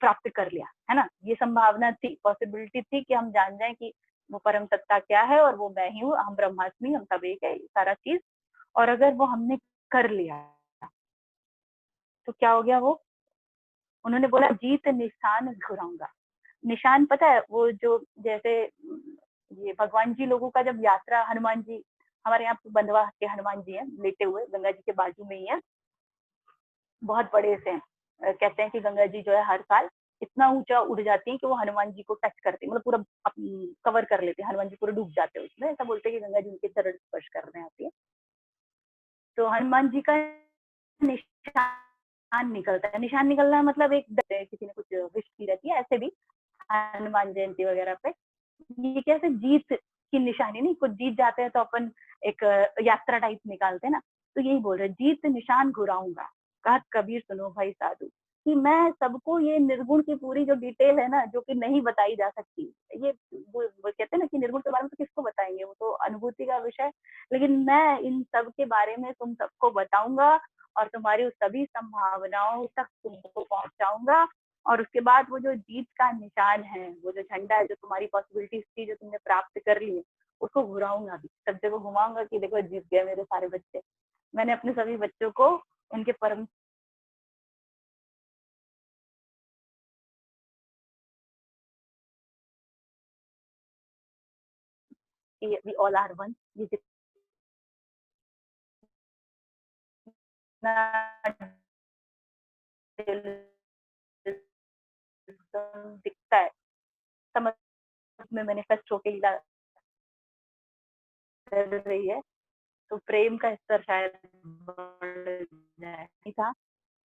प्राप्त कर लिया है ना, ये संभावना थी, पॉसिबिलिटी थी कि हम जान जाए कि वो परम सत्ता क्या है, और वो मैं ही हूँ, हम ब्रह्मास्मि, हम सब एक है, सारा चीज। और अगर वो हमने कर लिया तो क्या हो गया? वो उन्होंने बोला जीत निशान घुराऊंगा। निशान पता है वो जो, जैसे ये भगवान जी लोगों का जब यात्रा, हनुमान जी हमारे यहाँ बंधवा के हनुमान जी हैं लेटे हुए, गंगा जी के बाजू में ही है, बहुत बड़े से हैं। कहते हैं कि गंगा जी जो है हर साल इतना ऊंचा उड़ जाती है कि वो हनुमान जी को टच करती है, मतलब पूरा कवर कर लेते हैं, हनुमान जी पूरे डूब जाते हैं उसमें। ऐसा बोलते हैं कि गंगा जी उनके चरण स्पर्श करने आती है। तो हनुमान जी का निशान निकलता है। निशान निकलना मतलब एक किसी ने कुछ विश की रहती है, ऐसे भी हनुमान जयंती वगैरह पे ये कैसे जीत की निशानी, नहीं कुछ जीत जाते हैं तो अपन एक यात्रा टाइप निकालते हैं ना, तो यही बोल रहे, जीत निशान घुराऊंगा। कहत कबीर सुनो भाई साधु, कि मैं सबको ये निर्गुण की पूरी जो डिटेल है ना, जो कि नहीं बताई जा सकती, ये वो कहते हैं ना कि निर्गुण के बारे में तो किसको बताएंगे, वो तो अनुभूति का विषय, लेकिन मैं इन सब के बारे में तुम सबको बताऊंगा, और तुम्हारी उस सभी संभावनाओं तक तुमको पहुंचाऊंगा। और उसके बाद वो जो जीत का निशान है, वो जो झंडा है, जो तुम्हारी पॉसिबिलिटीज थी, जो तुमने प्राप्त कर ली, उसको घुराऊंगा भी, सब जगह घुमाऊंगा कि देखो जीत गए मेरे सारे बच्चे। मैंने अपने सभी बच्चों को उनके परम वी ऑल आर वन, ये जितना दिखता है समझ में मैनिफेस्ट होके लीला कर रही है, तो प्रेम का स्तर शायद बढ़ जाए। नहीं था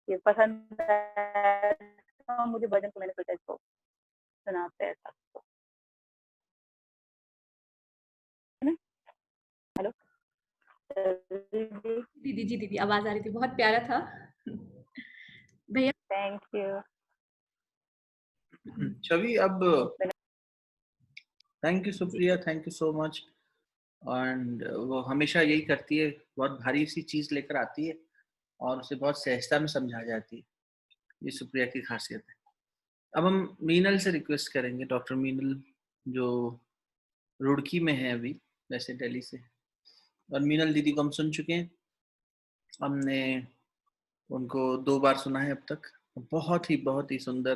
ये पसंद है तो मुझे भजन, को मैंने सोचा इसको सुनाते हैं सबको। हेलो दीदी जी, दीदी आवाज आ रही थी, बहुत प्यारा था भैया। Thank you. छवि, अब thank you Supriya, thank you so much. And वो हमेशा यही करती है, बहुत भारी सी चीज लेकर आती है और उसे बहुत सहजता में समझा जाती है। ये सुप्रिया की खासियत है। अब हम मीनल से रिक्वेस्ट करेंगे, डॉक्टर मीनल, जो रुड़की में है अभी, वैसे दिल्ली से। और मीनल दीदी को हम सुन चुके हैं, हमने उनको 2 बार सुना है अब तक। बहुत ही सुंदर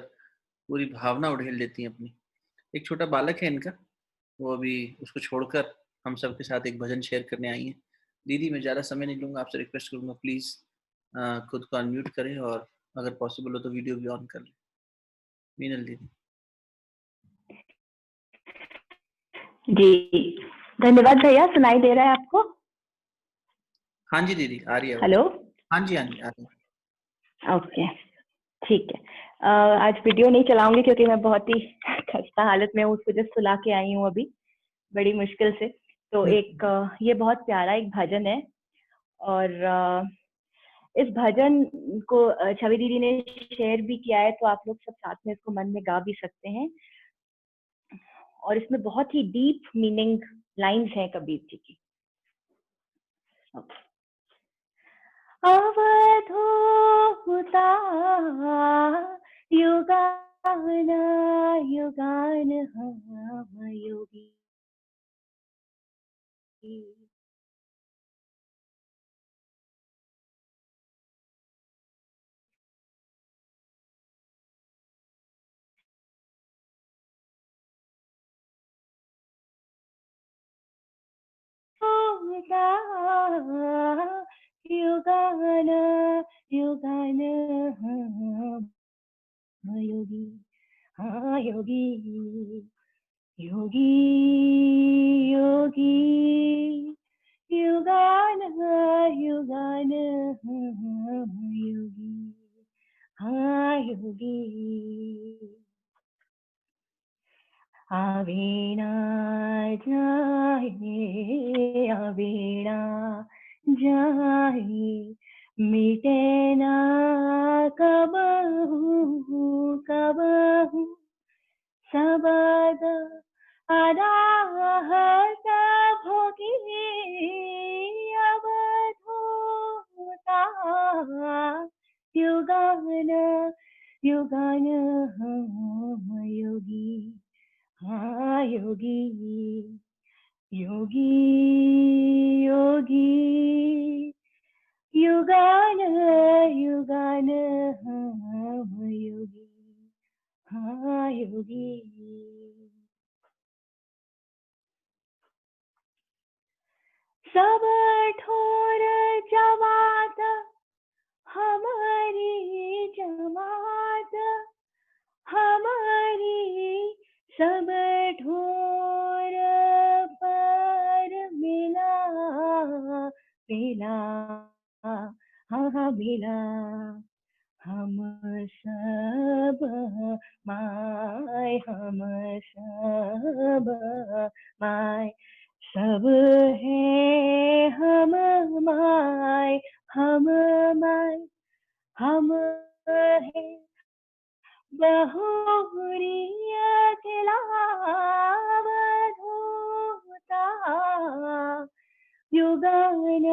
पूरी भावना उड़ेल देती हैं अपनी। एक छोटा बालक है इनका, वो अभी उसको छोड़कर हम सबके साथ एक भजन शेयर करने आई हैं। दीदी, मैं ज़्यादा समय नहीं लूँगा, आपसे रिक्वेस्ट करूँगा प्लीज़ खुद को अनम्यूट करें, और अगर पॉसिबल हो तो वीडियो भी ऑन कर लें। मीनल दीदी। जी धन्यवाद भैया, सुनाई दे रहा है आपको? हाँ जी दीदी, आ रही है आवाज़। हेलो, हाँ जी, हाँ जी, आ रही है। ओके, ठीक है। आज वीडियो नहीं चलाऊंगी क्योंकि मैं बहुत ही खस्ता हालत में हूँ, उसको जस्ट सुला के आई हूँ अभी बड़ी मुश्किल से। तो एक ये बहुत प्यारा एक भजन है, और इस भजन को छवि दीदी ने शेयर भी किया है, तो आप लोग सब साथ में इसको मन में गा भी सकते हैं। और इसमें बहुत ही डीप मीनिंग लाइंस हैं कबीर जी की। अवधूता युगान युगान हम योगी, युगान युगान योगी हाँ योगी योगी योगी युगान युगान योगी हाँ योगी आवेना जाए मिटे ना कबहू कबहू सबद अनाहत भोगी अवधूता युगान युगान योगी हाँ योगी योगी योगी युगान युगान योगी हाँ योगी सब ठोर जमात हमारी जमात हमारी सब ठोर पर मिला मिला हाँ मिला हम सब माय हम सब माय सब है हम माय हम माय हम है बहुरिया खिलावधूता युगान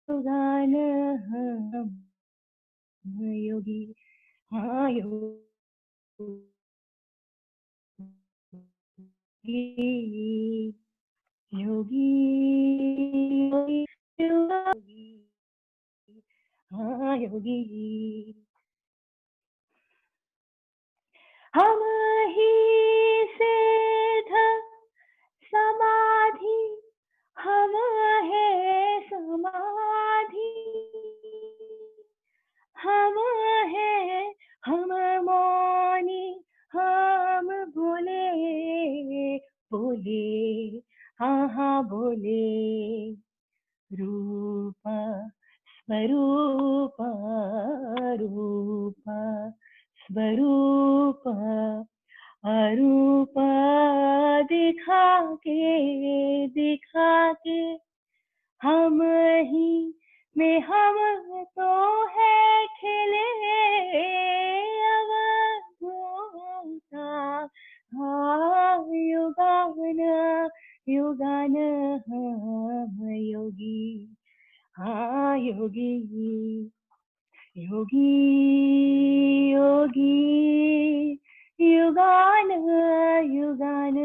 युगान योगी हाँ योगी योगी योगी हाँ योगी हम ही सिद्ध समाधि हम है समाधि हम है हम मौनी हम बोले बोले हाँ हाँ बोले रूप स्वरूप रूप स्वरूप अरूप दिखा के हम ही में हम तो है खिले अवधूता हाँ युगान युगान योगी हाँ योगी योगी योगी युगान युगान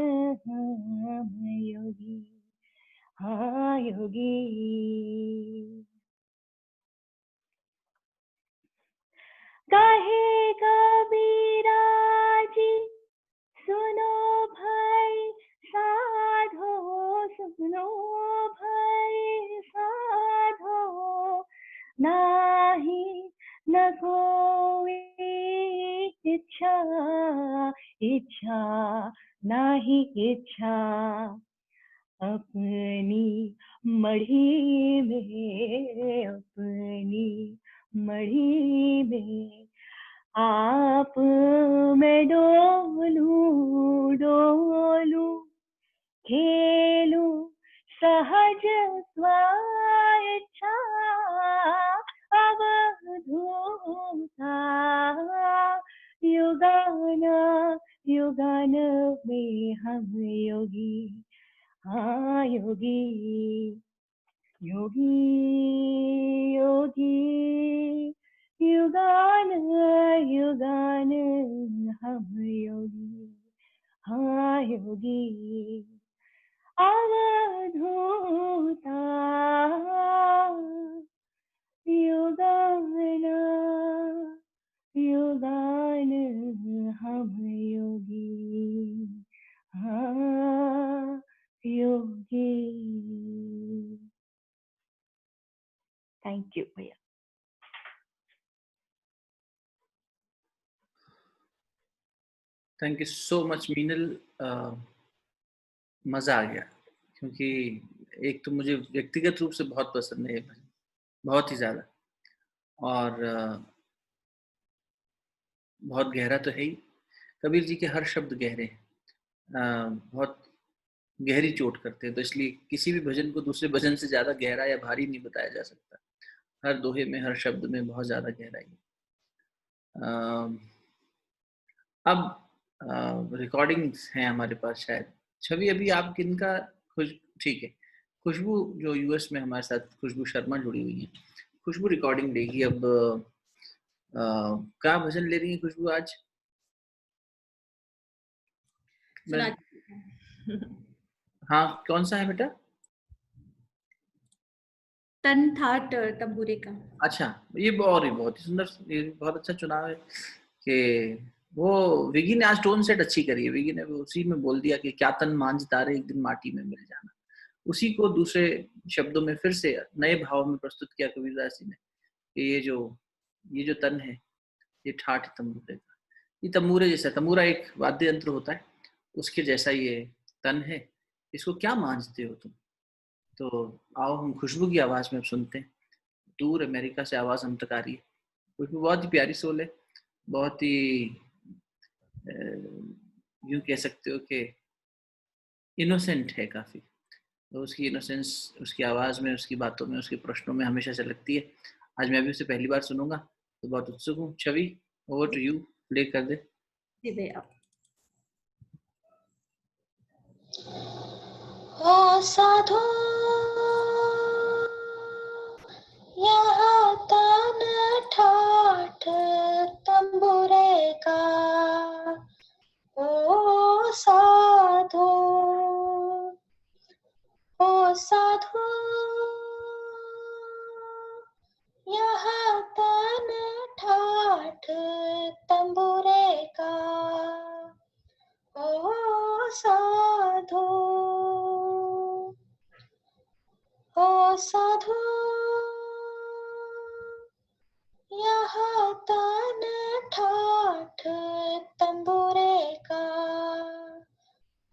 योगी हाँ योगी कहे कबीरा जी सुनो भाई साधो सुनो भाई साधो नाही न कोई इच्छा इच्छा नाही इच्छा अपनी मढ़ी में आप मैं डोलूं खेलूं सहज स्वेच्छा अवधूता युगान युगान में हम योगी हाँ योगी योगी योगी युगान युगान हम योगी हाँ योगी अवधूता युगान युगान हम योगी हाँ योगी। थैंक यू भैया। Thank you so much Meenal. मज़ा आ गया, क्योंकि एक तो मुझे व्यक्तिगत रूप से बहुत पसंद है ये भजन, बहुत ही ज़्यादा, और बहुत गहरा तो है ही। कबीर जी के हर शब्द गहरे हैं, बहुत गहरी चोट करते हैं, तो इसलिए किसी भी भजन को दूसरे भजन से ज़्यादा गहरा या भारी नहीं बताया जा सकता। हर दोहे में, हर शब्द में बहुत ज़्यादा गहराई है। अब रिकॉर्डिंग्स हैं हमारे पास शायद। छवि, अभी आप किनका ठीक है, खुशबू जो यूएस में हमारे साथ, खुशबू शर्मा जुड़ी हुई है, खुशबू रिकॉर्डिंग देगी। अब क्या भजन ले रही है खुशबू आज? सुना। हाँ, कौन सा है बेटा? तन थाट तंबूरे का। अच्छा, ये बहुत ही सुंदर, ये बहुत अच्छा चुनाव है कि वो विगी ने आज टोन सेट अच्छी करी है। विगी ने उसी में बोल दिया कि क्या तन मांझ तारे एक दिन माटी में मिल जाना, उसी को दूसरे शब्दों में फिर से नए भाव में प्रस्तुत किया कबीरदास जी ने कि ये जो तन है, ये ठाठ तंबूरे का, ये तंबूरे जैसा, तंबूरा एक वाद्य यंत्र होता है, उसके जैसा ये तन है, इसको क्या मांझते हो तुम। तो आओ हम खुशबू की आवाज में अब सुनते हैं। दूर अमेरिका से आवाज हम तक आ रही है। खुशबू बहुत ही प्यारी सोल है, बहुत ही यूं कह सकते हो कि इनोसेंट है काफी। तो उसकी इनोसेंस उसकी आवाज में, उसकी बातों में, उसके प्रश्नों में हमेशा से लगती है। आज मैं भी उसे पहली बार सुनूंगा, तो बहुत उत्सुक हूँ। छवि, ओवर टू यू, प्ले कर दे। जी भैया। ओ साधु यहाँ तन ठाठ तंबुरे का, ओ साधु, ओ साधु यहाँ तन ठाठ तंबुरे का, ओ साधु, ओ साधु यहाँ तन ठाठ तंबुरे का,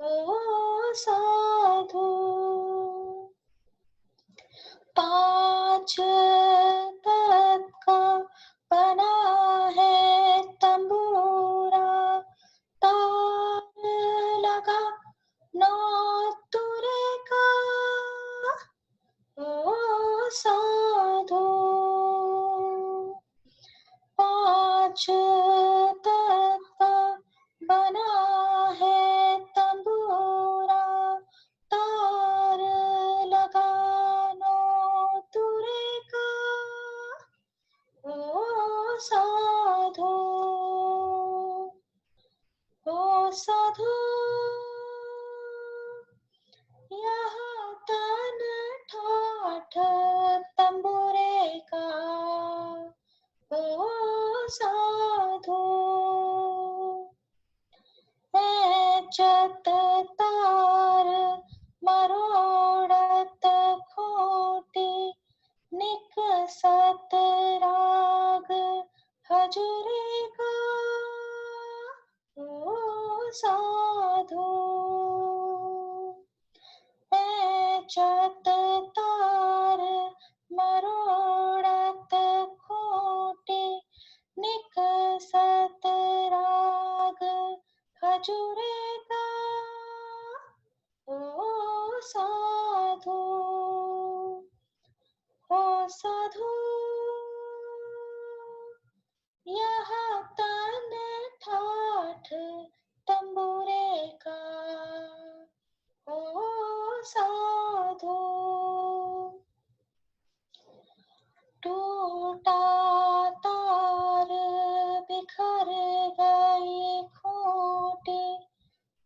ओ साधु, पांच तत्व का बना है तंबूरा, तार लगा नौ तुरे का, ओ साधु, पांच तत्व का बना है तंबूरा, तार लगा नौ तुरे का, ओ साधु, ओ साधु यहाँ तन ठाठ तंबुरे का, ओ साधु, चत तार मरोड़त खोटी, निकसत राग हजूरे का, ओ साधु, चत तार मरोड़त खोटी, निकसत राग हजूरे का, ओ साधु, ओ साधु यहाँ तन ठाठ तंबुरे का, ओ साधु, टूटा तार बिखर गई खूंटी,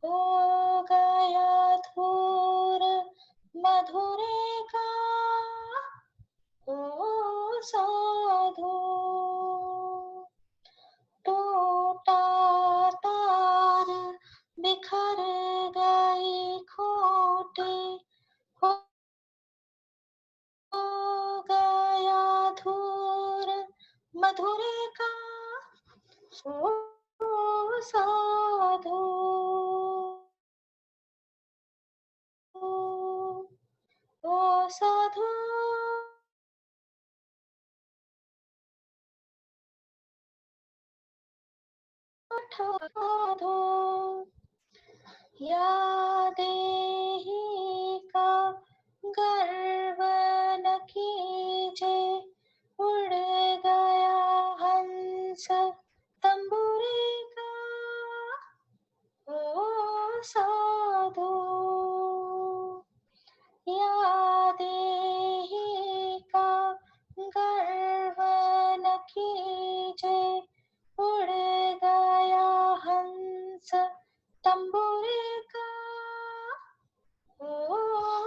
हो गया धूर मधुरे का, ओ साधु, ओ साधो ओ साधो साधो या देही का गर्व न कीजे, उड़ गया हंस तंबुरे का। ओ साधो या देही का गर्व न कीजे, उड़ गया हंस तंबुरे का। ओ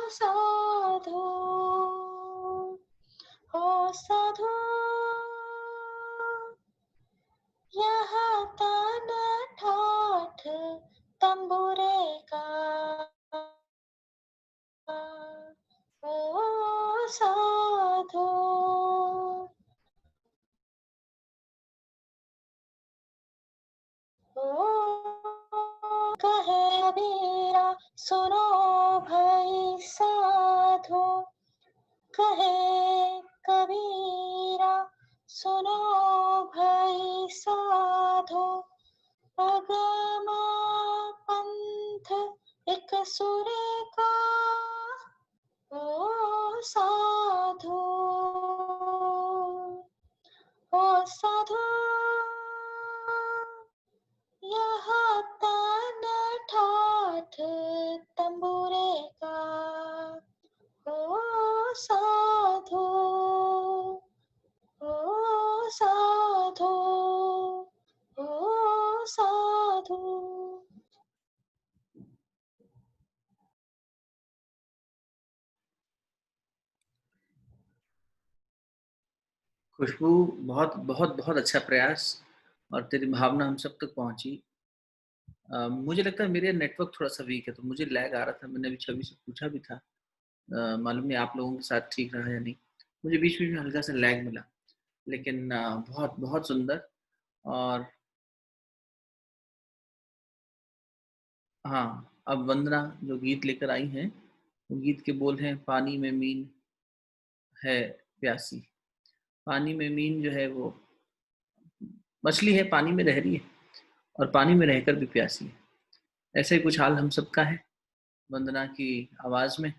साधो यहाँ तान ठाठ तंबुरे का। ओ साधो कहे कबीरा सुनो भाई साधो, कहे कबीरा सुनो भाई साधो। अगमा पंथ एक सुरे का। ओ साधो यहाँ तान ठाठ तंबुरे का। ओ साधो ओ साधो ओ साधो। खुशबू, बहुत बहुत बहुत अच्छा प्रयास, और तेरी भावना हम सब तक पहुंची। मुझे लगता है मेरे नेटवर्क थोड़ा सा वीक है, तो मुझे लैग आ रहा था। मैंने अभी छवि से पूछा भी था, मालूम नहीं आप लोगों के साथ ठीक रहा या नहीं। मुझे बीच बीच में हल्का सा लैग मिला, लेकिन बहुत बहुत सुंदर। और हाँ, अब वंदना जो गीत लेकर आई हैं, वो गीत के बोल हैं, पानी में मीन है प्यासी। पानी में मीन जो है वो मछली है, पानी में रह रही है और पानी में रहकर भी प्यासी है। ऐसे ही कुछ हाल हम सबका है वंदना की आवाज में।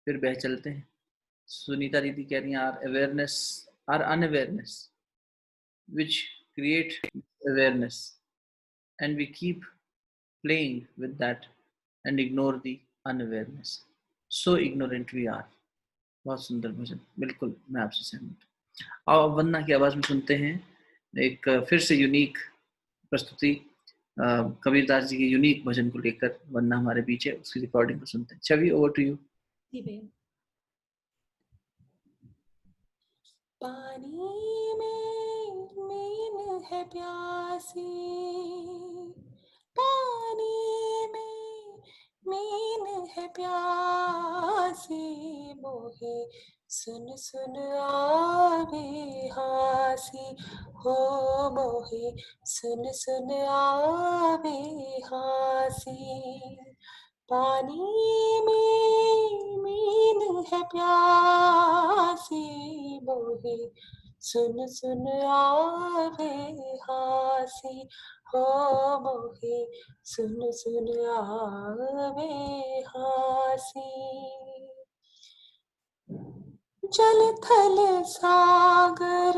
फिर बह चलते हैं। सुनीता दीदी कह रही हैं, are awareness, are unawareness which create awareness, and we keep playing with that and ignore the unawareness. So ignorant we are. बहुत सुंदर भजन, बिल्कुल मैं आपसे सहमत हूँ। आओ अब वंदना की आवाज में सुनते हैं एक फिर से यूनिक प्रस्तुति। कबीरदास जी के यूनिक भजन को लेकर वंदना हमारे बीच है, उसकी रिकॉर्डिंग को सुनते हैं। छवि, ओवर टू यू। जी भैया। पानी में मीन है प्यासी, पानी में मीन है प्यासी। मोहे सुन सुन आवे हासी, हो मोहे सुन सुन आवे हासी। पानी में मीन है प्यासी, मोहे सुन सुन आवे हासी, हो मोहे सुन सुन आवे हासी। जल थल सागर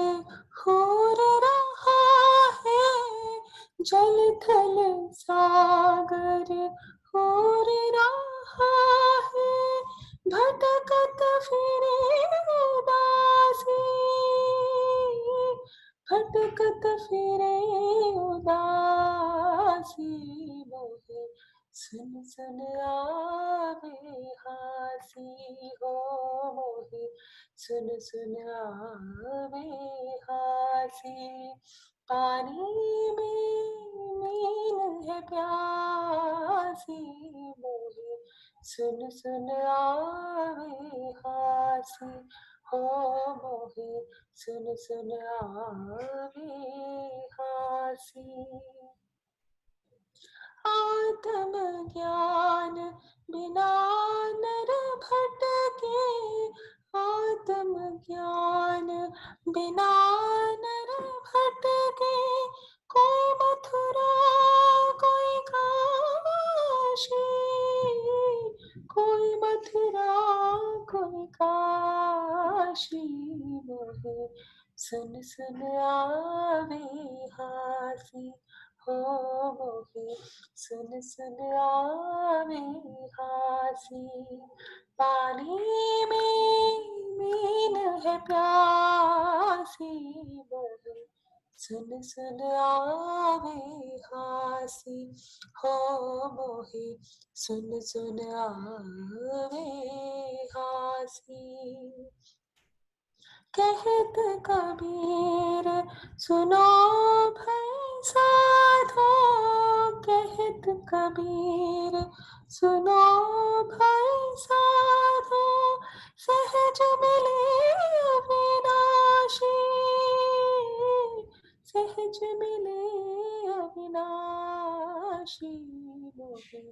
होर रहा है, जल थल सागर होर रहा है। भटकत फिरे उदासी, भटकत फिरे उदासी। मोहे सुन सुन आवे हासी, हो मोहे सुन सुन आवे हासी। पानी में मीन है प्यासी, मोहे सुन सुन आवे हासी, हो मोहे सुन सुन आवे हासी। आत्म ज्ञान बिना नर भटके, आत्म ज्ञान बिना नर भटके, कोई मथुरा कोई काशी, कोई मथुरा कोई काशी, मोहे सुन सुन आवे हासी, हो मोहे सुन सुन आवे हासी। पानी में मीन है प्यासी, मोहे सुन सुन आवे हासी, हो मोहे सुन सुन आवे हासी। कहत कबीर सुनो भई साधो, कहत कबीर सुनो भई साधो, सहज मिले अविनाशी, सहज मिले अविनाशी, मोहे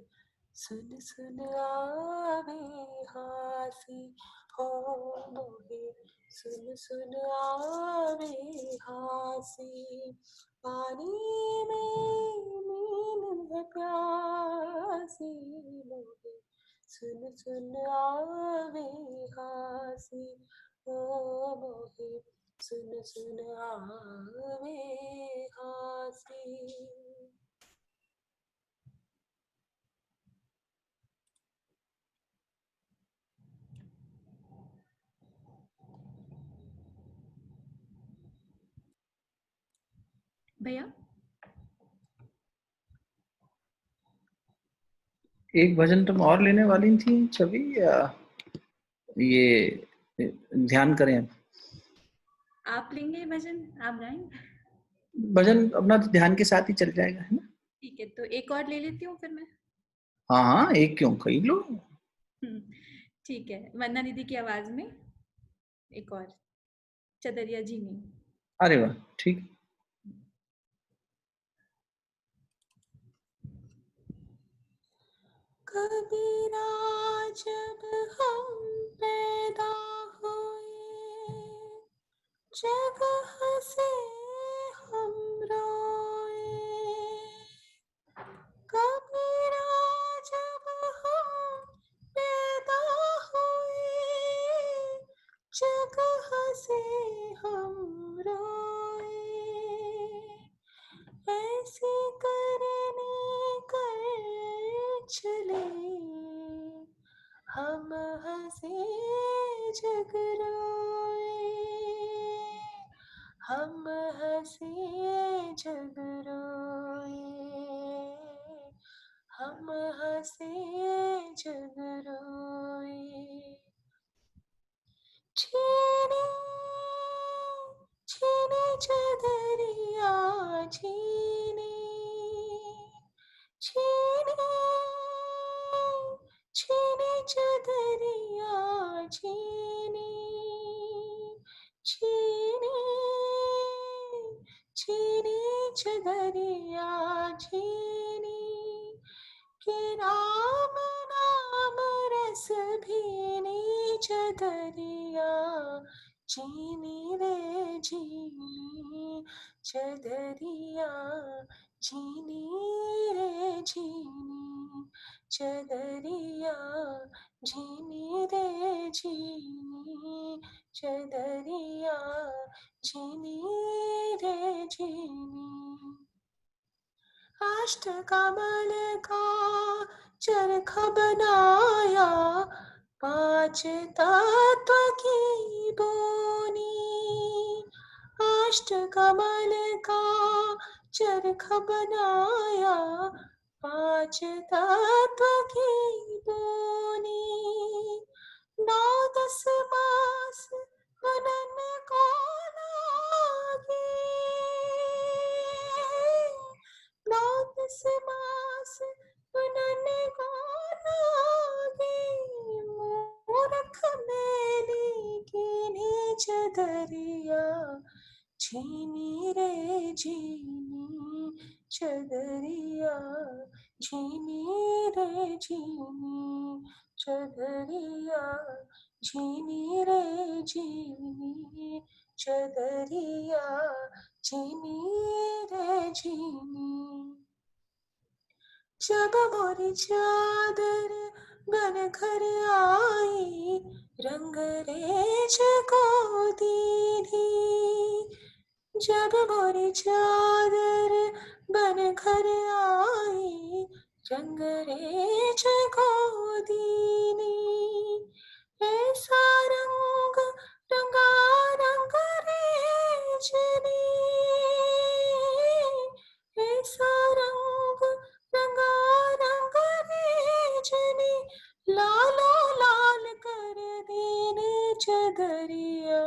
सुन सुन आवे हासी, हो मोहे सुन सुन आवे हासी। पानी में मीन है प्यासी, मोहे सुन सुन आवे हासी, ओ मोहे सुन सुन आवे हासी। भैया एक भजन तुम और लेने वाली थी छवि, या ये ध्यान करें? आप लेंगे भजन, आप गाएंगे? भजन अपना तो ध्यान के साथ ही चल जाएगा, है ना? ठीक है, तो एक और ले लेती हूँ फिर मैं। हाँ हाँ, एक क्यों, कई लो। ठीक है, वंदना दीदी की आवाज में एक और, चदरिया जी में। अरे वाह, ठीक। कबीरा जब हम पैदा हुए, जग हंसे हम रोए, कबीरा जब हम पैदा हुए, जग हंसे हम रोए, ऐसे करने कर चले, हम हंसे जग रोए, हम हंसे जग रोए, हम हंसे जग रोए। छीने छीने चदरिया छीने, छीने छीने चदरिया छीने, छीने छीने चदरिया छीने, कि राम नाम रस भीनी चदरिया चीनी रे चीनी, चदरिया चीनी रे चीनी, चदरिया झीनी रे झीनी, चदरिया झीनी रे झीनी। अष्टकमल का चरखा बनाया, पांच तत्व की बोनी, अष्टकमल का चरखा बनाया, पांच तत्व की बोनी, 9-10 मास बनन को लागे, 9-10 मास बनन को लागे, मूरख मेली कीनी चदरिया झीनी रे झीनी, चदरिया झीनी रे झीनी, चदरिया झीनी रे झीनी, चदरिया झीनी रे झीनी। जब मोरी चादर बन घर आई, रंग रेज को दीनी। जब मोरी चादर बन घर आई, रंग रेज को दीनी। ऐसा रंग रंगा रंग रेज ने, ऐसा रंग रंगा रंग रेज ने, लालो लाल कर देने चदरिया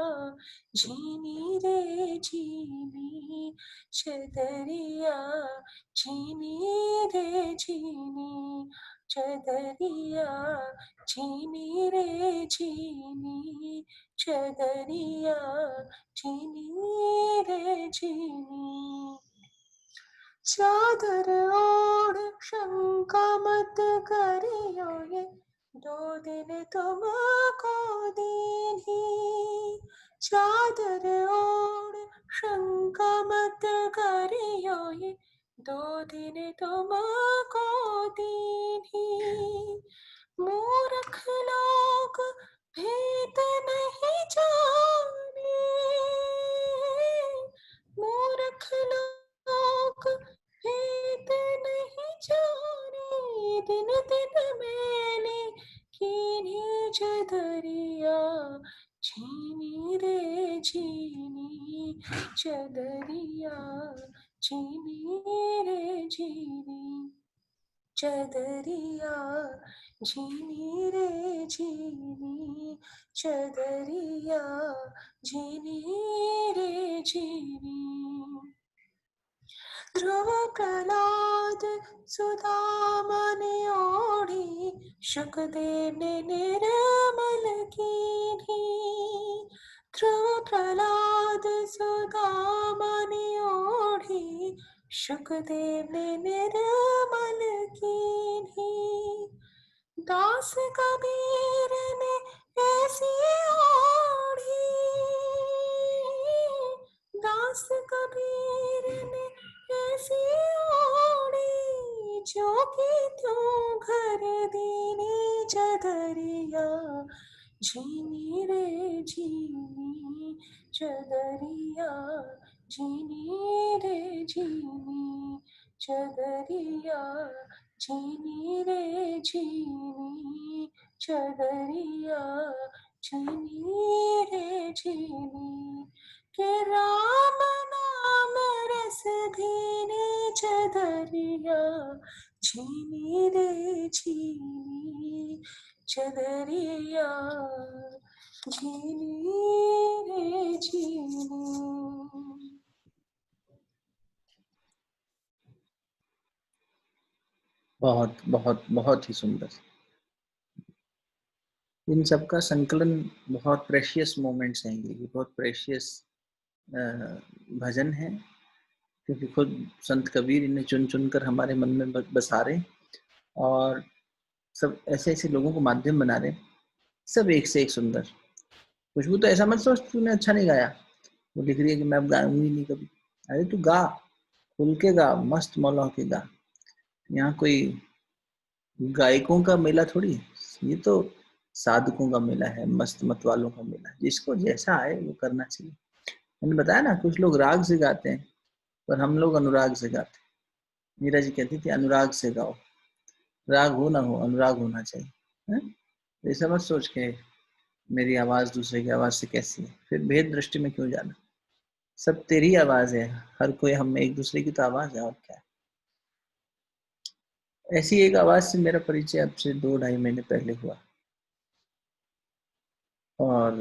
झीनी रे झीनी, चदरिया झीनी रे झीनी, चदरिया झीनी रे झीनी, चदरिया झीनी रे झीनी। चादर ओढ़ शंका मत करियो ये, 2 दिन तुमको दीनी। चादर ओढ़ शंका मत करियो ये, 2 दिन तुमको दीनी। मूर्ख लोग भेद नहीं जाने, मूर्ख लोग भेद नहीं जाने, दिन दिन मैंने कीनी चदरिया झीनी रे झीनी, चदरिया झीनी रे झीनी, चदरिया झीनी रे झीनी, चदरिया झीनी रे झीनी। ध्रुव प्रहलाद सुदामा ने ओढ़ी, शुकदेव ने निर्मल कीनी। ध्रुव प्रहलाद सुदामा ने ओढ़ी, शुकदेव ने निर्मल कीनी। दास कबीर ने ऐसी ओढ़ी, दास कबीर ने ऐसी ओढ़ी, जो कि त्यों घर दीनी चदरिया झीनी रे झीनी, चदरिया झीनी रे झीनी, चदरिया झीनी रे झीनी, चदरिया झीनी रे झीनी। के राम नाम रस धीनी चदरिया झीनी रे झीनी, चदरिया झीनी रे झीनी। बहुत बहुत बहुत ही सुंदर। इन सब का संकलन बहुत प्रेशियस मोमेंट्स हैं, ये बहुत प्रेशियस भजन है, क्योंकि खुद संत कबीर इन्हें चुन चुन कर हमारे मन में बसा रहे, और सब ऐसे ऐसे लोगों को माध्यम बना रहे, सब एक से एक सुंदर। खुशबू तो ऐसा मत सोच तूने अच्छा नहीं गाया, वो लिख रही है कि मैं अब गाऊंगी नहीं कभी। अरे तू गा, खुल के गा, मस्त मौला के गा। यहाँ कोई गायकों का मेला थोड़ी है, ये तो साधकों का मेला है, मस्त मत वालों का मेला। जिसको जैसा आए वो करना चाहिए। मैंने बताया ना, कुछ लोग राग से गाते हैं, पर हम लोग अनुराग से गाते हैं। मीरा जी कहती थी अनुराग से गाओ, राग हो ना हो अनुराग होना चाहिए। ऐसा मत सोच के मेरी आवाज दूसरे की आवाज से कैसी है, फिर भेद दृष्टि में क्यों जाना। सब तेरी आवाज है, हर कोई हम एक दूसरे की तो आवाज है, और क्या है। ऐसी एक आवाज से मेरा परिचय अब से 2-2.5 महीने पहले हुआ, और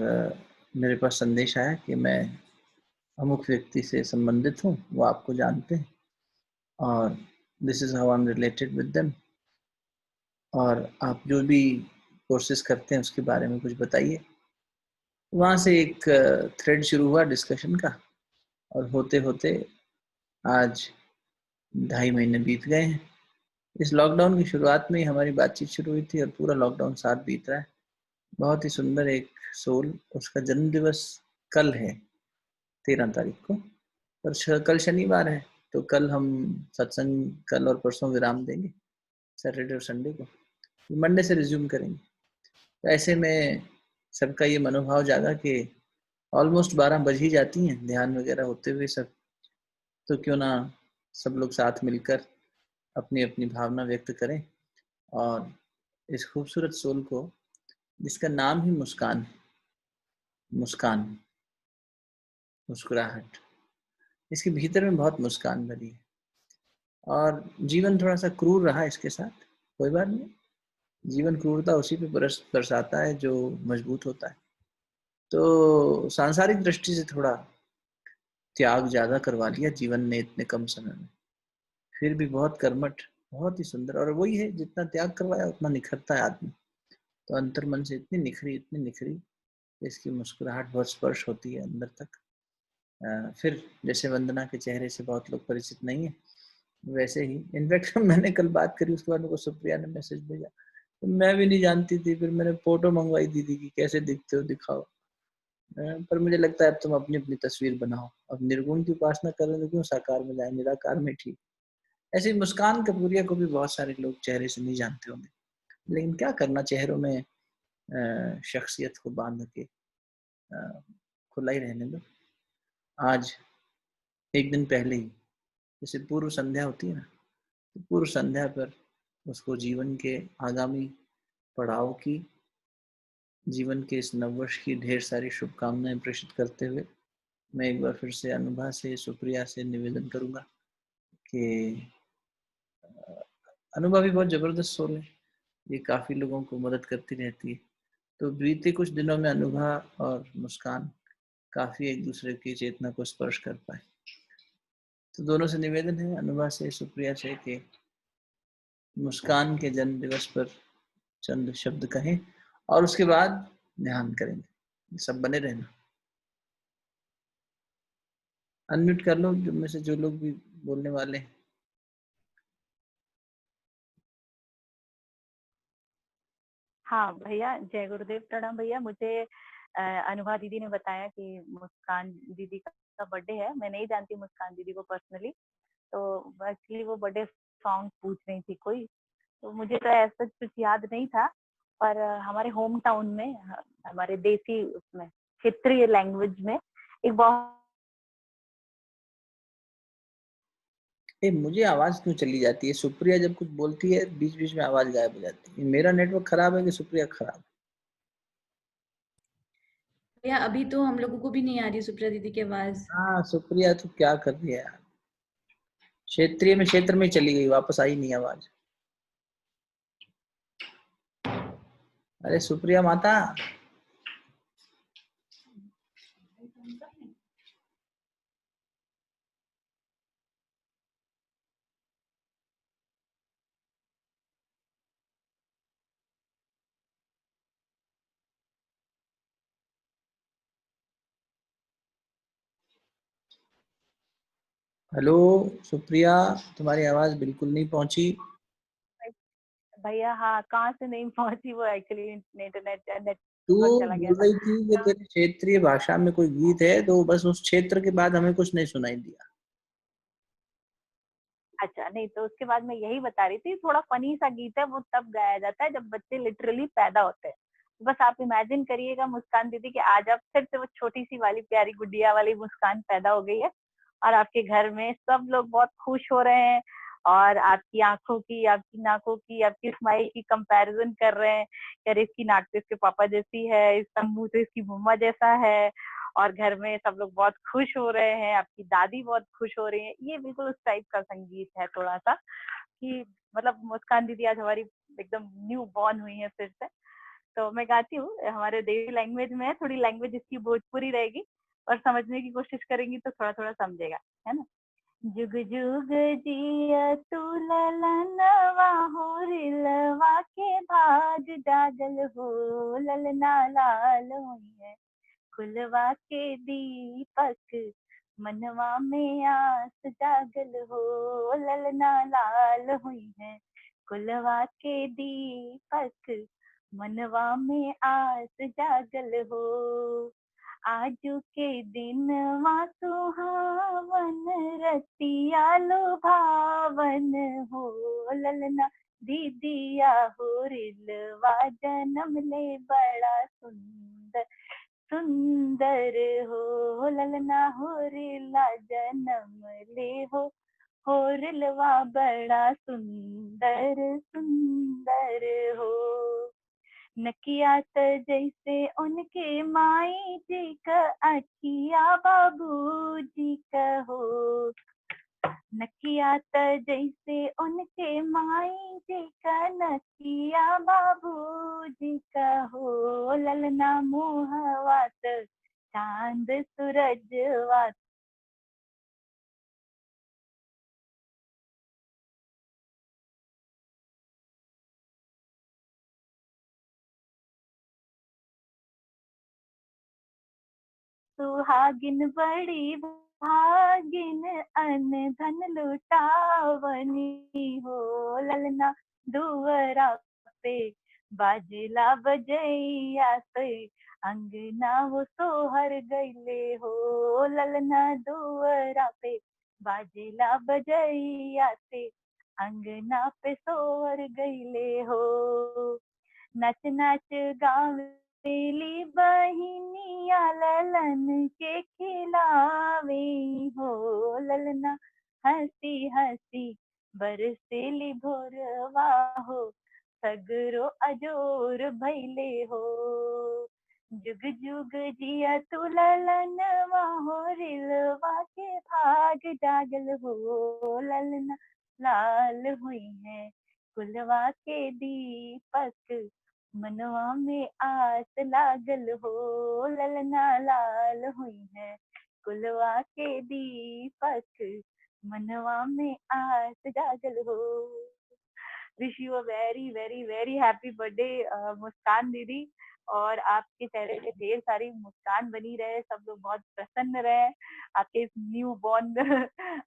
मेरे पास संदेश आया कि मैं अमुक व्यक्ति से संबंधित हूँ, वो आपको जानते हैं, और this is how I am related with them, और आप जो भी कोर्सेज करते हैं उसके बारे में कुछ बताइए। वहाँ से एक थ्रेड शुरू हुआ डिस्कशन का, और होते होते आज 2.5 महीने बीत गए हैं। इस लॉकडाउन की शुरुआत में ही हमारी बातचीत शुरू हुई थी और पूरा लॉकडाउन साथ बीत रहा है। बहुत ही सुंदर एक सोल, उसका जन्म दिवस कल है 13 तारीख को, और कल शनिवार है, तो कल हम सत्संग कल और परसों विराम देंगे, सैटरडे और संडे को, मंडे से रिज्यूम करेंगे। तो ऐसे में सबका ये मनोभाव जागा कि ऑलमोस्ट 12 बज ही जाती हैं ध्यान वगैरह होते हुए सब, तो क्यों ना सब लोग साथ मिलकर अपनी अपनी भावना व्यक्त करें और इस खूबसूरत सोल को, जिसका नाम ही मुस्कान है, मुस्कान, मुस्कुराहट, इसके भीतर में बहुत मुस्कान भरी है। और जीवन थोड़ा सा क्रूर रहा इसके साथ, कोई बात नहीं, जीवन क्रूरता उसी पे बरसाता है जो मजबूत होता है। तो सांसारिक दृष्टि से थोड़ा त्याग ज्यादा करवा लिया जीवन ने इतने कम समय में, फिर भी बहुत कर्मठ, बहुत ही सुंदर। और वही है, जितना त्याग करवाया उतना निखरता है आदमी। तो अंतर मन से इतनी निखरी, इसकी मुस्कुराहट बहुत स्पर्श होती है अंदर तक। फिर जैसे वंदना के चेहरे से बहुत लोग परिचित नहीं है, वैसे ही इनफैक्ट मैंने कल बात करी, उसके बाद मेरे को सुप्रिया ने मैसेज भेजा, तो मैं भी नहीं जानती थी, फिर मैंने फोटो मंगवाई दीदी की, कैसे दिखते हो दिखाओ। पर मुझे लगता है अब तुम अपनी अपनी तस्वीर बनाओ, अब निर्गुण की उपासना कर रहे हो, क्यों साकार में जाए, निराकार में ठीक। ऐसे ही मुस्कान कपूरिया को भी बहुत सारे लोग चेहरे से नहीं जानते होंगे, लेकिन क्या करना, चेहरों में शख्सियत को बांध के खुला ही रहने दो। आज एक दिन पहले ही, जैसे पूर्व संध्या होती है ना, तो पूर्व संध्या पर उसको जीवन के आगामी पड़ाव की, जीवन के इस नववर्ष की ढेर सारी शुभकामनाएं प्रेषित करते हुए मैं एक बार फिर से अनुभा से, सुप्रिया से निवेदन करूंगा कि अनुभा भी बहुत जबरदस्त सोल है, ये काफी लोगों को मदद करती रहती है। तो बीते कुछ दिनों में अनुभा और मुस्कान काफी एक दूसरे की चेतना को स्पर्श कर पाए। तो दोनों से निवेदन है, अनुभा से, सुप्रिया से, कि मुस्कान के जन्म दिवस पर चंद शब्द कहें और उसके बाद ध्यान करेंगे। सब बने रहना। अनम्यूट कर लो जो में से जो लोग भी बोलने वाले हैं। हाँ भैया, जय गुरुदेव, प्रणाम भैया। मुझे अनुभा दीदी ने बताया कि मुस्कान दीदी का बर्थडे है। मैं नहीं जानती मुस्कान दीदी को पर्सनली, तो एक्चुअली वो बर्थडे सॉन्ग पूछ रही थी कोई, तो मुझे तो ऐसा कुछ याद नहीं था। पर हमारे होम टाउन में, हमारे देसी उसमें क्षेत्रीय लैंग्वेज में एक बहुत, मुझे आवाज क्यों चली जाती है? सुप्रिया जब कुछ बोलती है बीच बीच में आवाज गायब हो जाती है। मेरा नेटवर्क खराब है कि सुप्रिया खराब? भैया अभी तो हम लोगों को भी नहीं आ रही सुप्रिया दीदी की आवाज। हाँ सुप्रिया तो क्या कर रही है यार, क्षेत्रीय में क्षेत्र में चली गई, वापस आई नहीं आवाज। अरे सुप्रिया माता, हेलो सुप्रिया, तुम्हारी आवाज बिल्कुल नहीं पहुंची। भैया हाँ, कहाँ से नहीं पहुंची, वो एक्चुअली इंटरनेट तू नेटवर्क चला गया बोल था। रही थी कि तेरे क्षेत्रीय भाषा में कोई गीत है, तो बस उस क्षेत्र के बाद हमें कुछ नहीं सुनाई दिया। अच्छा, नहीं तो उसके बाद मैं यही बता रही थी, थोड़ा फनी सा गीत है, वो तब गाया जाता है जब बच्चे लिटरली पैदा होते हैं। बस आप इमेजिन करिएगा मुस्कान दीदी कि आज आप फिर से वो छोटी सी वाली प्यारी गुड़िया वाली मुस्कान पैदा हो गई है, और आपके घर में सब लोग बहुत खुश हो रहे हैं, और आपकी आंखों की, आपकी नाकों की, आपकी स्माइल की कंपैरिजन कर रहे हैं कि अरे इसकी नाक तो इसके पापा जैसी है, इसका मुंह तो इसकी मम्मा जैसा है, और घर में सब लोग बहुत खुश हो रहे हैं, आपकी दादी बहुत खुश हो रही है। ये बिल्कुल उस टाइप का संगीत है थोड़ा सा, कि मतलब मुस्कान दीदी आज हमारी एकदम न्यू बॉर्न हुई है फिर से। तो मैं गाती हूँ, हमारे देवी लैंग्वेज में है, थोड़ी लैंग्वेज इसकी भोजपुरी रहेगी, और समझने की कोशिश करेंगी तो थोड़ा थोड़ा समझेगा, है ना। जुग जुग जिया तू ललनवा हो, रिलवा के भाग जागल हो, ललना लाल हुई है, खुलवा के दीपक मनवा में आस जागल हो, ललना लाल हुई है कुलवा के दीपक, मनवा में आस जागल हो। आजू के दिन सुहावन, रतिया लुभावन हो, ललना दीदिया हो रिलवा जन्म ले बड़ा सुंदर सुंदर हो, ललना हो रिला जन्म ले हो रिलवा बड़ा सुंदर सुंदर हो। नकिया त जैसे उनके माई जी का अखिया बाबू जी का हो, नकिया त जैसे उनके माई जी का नकिया बाबू जी का हो, ललना मुहवा त चांद सूरजवा सुहागिन बड़ी भागिन, अन धन लुटावनी हो, ललना दुवरा पे बाजला बजैया से अंगना वो सोहर गईले हो, ललना दुवरा पे बाजला बजैया से अंगना पे सोहर गईले हो। नच नच गावेली बहिनिया, ललन के खिलावे हो, ललना हंसी हंसी बरसेली भोरवा हो, सगरो अजोर भैले हो। जुग जुग जिया तू ललनवा हो, रिलवा के भाग जागल हो, ललना लाल हुई है कुलवा के दीपक, मनवा में आस लागल हो, ललना लाल हुई है कुलवा के दीपक, मनवा में आस जागल हो। Wish you a very very very happy birthday Muskan दीदी, और आपके चेहरे पे ढेर सारी मुस्कान बनी रहे, सब लोग बहुत प्रसन्न रहे आपके इस न्यू बॉर्न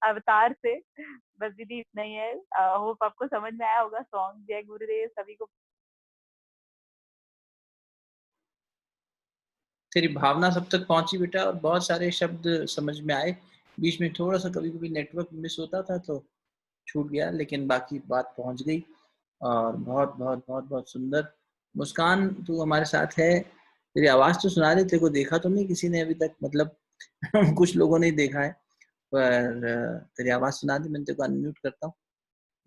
अवतार से। बस दीदी इतना ही है। होप आपको समझ में आया होगा सॉन्ग। जय गुरुदेव सभी को। तेरी भावना सब तक पहुंची बेटा, और बहुत सारे शब्द समझ में आए। बीच में थोड़ा सा कभी कभी नेटवर्क मिस होता था तो छूट गया, लेकिन बाकी बात पहुंच गई। और बहुत बहुत बहुत बहुत सुंदर। मुस्कान, तू हमारे साथ है। तेरी आवाज तो सुना रही, तेरे को देखा तो नहीं किसी ने अभी तक, मतलब कुछ लोगों ने देखा है, पर तेरी आवाज सुना दी। मैंने तेरे को अनम्यूट करता हूँ,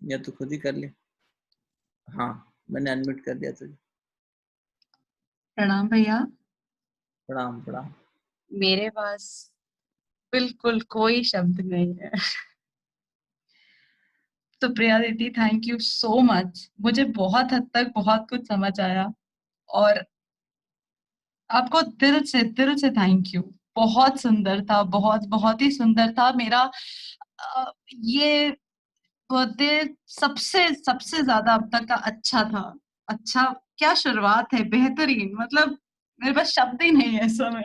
या तू खुद ही कर ले। हाँ, मैंने अनम्यूट कर दिया तुझे। प्रणाम भैया। प्रणाम प्रणाम। मेरे पास बिल्कुल कोई शब्द नहीं है। तो प्रिया दीदी, थैंक यू सो मच। मुझे बहुत हद तक बहुत कुछ समझ आया, और आपको दिल से थैंक यू। बहुत सुंदर था, बहुत बहुत ही सुंदर था। मेरा ये बर्थडे सबसे सबसे ज्यादा अब तक का अच्छा था। अच्छा क्या शुरुआत है, बेहतरीन। मतलब मेरे पास शब्द ही नहीं है इस समय।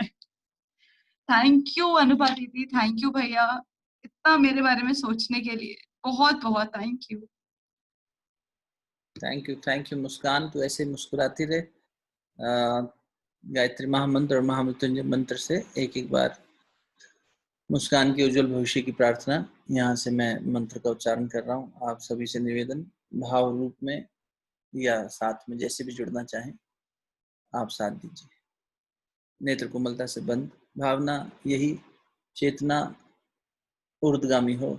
थैंक यू अनुभा दीदी, थैंक यू भैया, इतना मेरे बारे में सोचने के लिए बहुत बहुत थैंक यू। थैंक यू मुस्कान, तू ऐसे मुस्कुराती रहे। गायत्री महामंत्र और महामृत्युंजय मंत्र से एक एक बार मुस्कान के उज्जवल भविष्य की प्रार्थना। यहाँ से मैं मंत्र का उच्चारण कर रहा हूँ। आप सभी से निवेदन, भाव रूप में या साथ में जैसे भी जुड़ना चाहें आप साथ दीजिए। नेत्र कोमलता से बंद, भावना यही चेतना ऊर्ध्वगामी हो,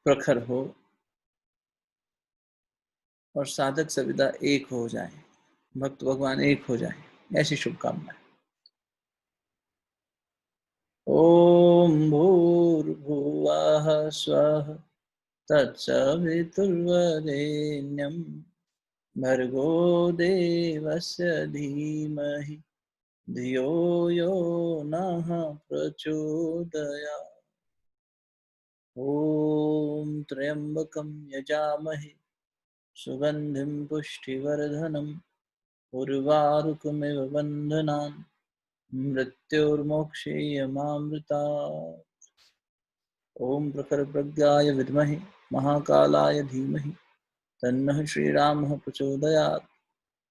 प्रखर हो, और साधक सविदा एक हो जाए, भक्त भगवान एक हो जाए, ऐसी शुभकामनाएं। ओम भूर्भुवः स्वः तत्सवितुर्वरेण्यं भर्गो देवस्य धीमहि धियो यो नः प्रचोदयात्। ॐ त्र्यंबकं यजामहे सुगन्धिं पुष्टिवर्धनम् उर्वारुकमिव बन्धनान् मृत्योर्मोक्षेयमामृतात्। ओम प्रखर प्रज्ञाय विद्महे महाकालाय धीमहि तन्नः श्रीरामः प्रचोदयात्।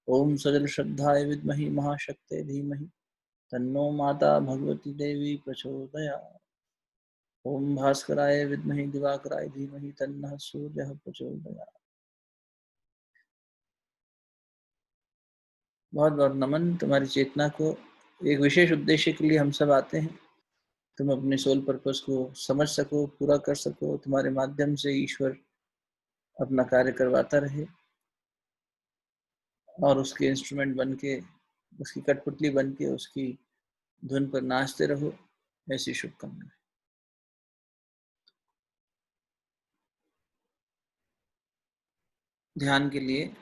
ओम सजल श्रद्धाय विद्महे महाशक्ते धीमहि तन्नो माता भगवती देवी प्रचोदयात्। ओम भास्कराय विद्महे दिवाकराय धीमहि तन्नः सूर्यः प्रचोदयात्। बहुत बहुत नमन। तुम्हारी चेतना को एक विशेष उद्देश्य के लिए हम सब आते हैं। तुम अपने सोल पर्पस को समझ सको, पूरा कर सको, तुम्हारे माध्यम से ईश्वर अपना कार्य करवाता रहे और उसके इंस्ट्रूमेंट बन के, उसकी कठपुतली बन के उसकी धुन पर नाचते रहो, ऐसी शुभकामनाएं। ध्यान के लिए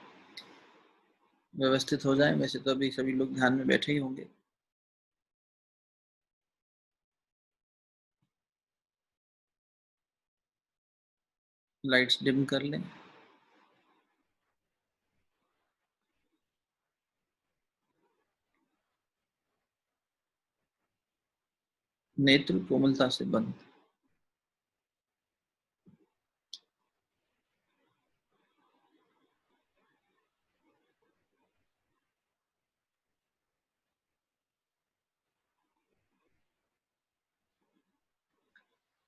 व्यवस्थित हो जाएं। वैसे तो अभी सभी लोग ध्यान में बैठे ही होंगे। लाइट्स डिम कर लें। नेत्र कोमलता से बंद।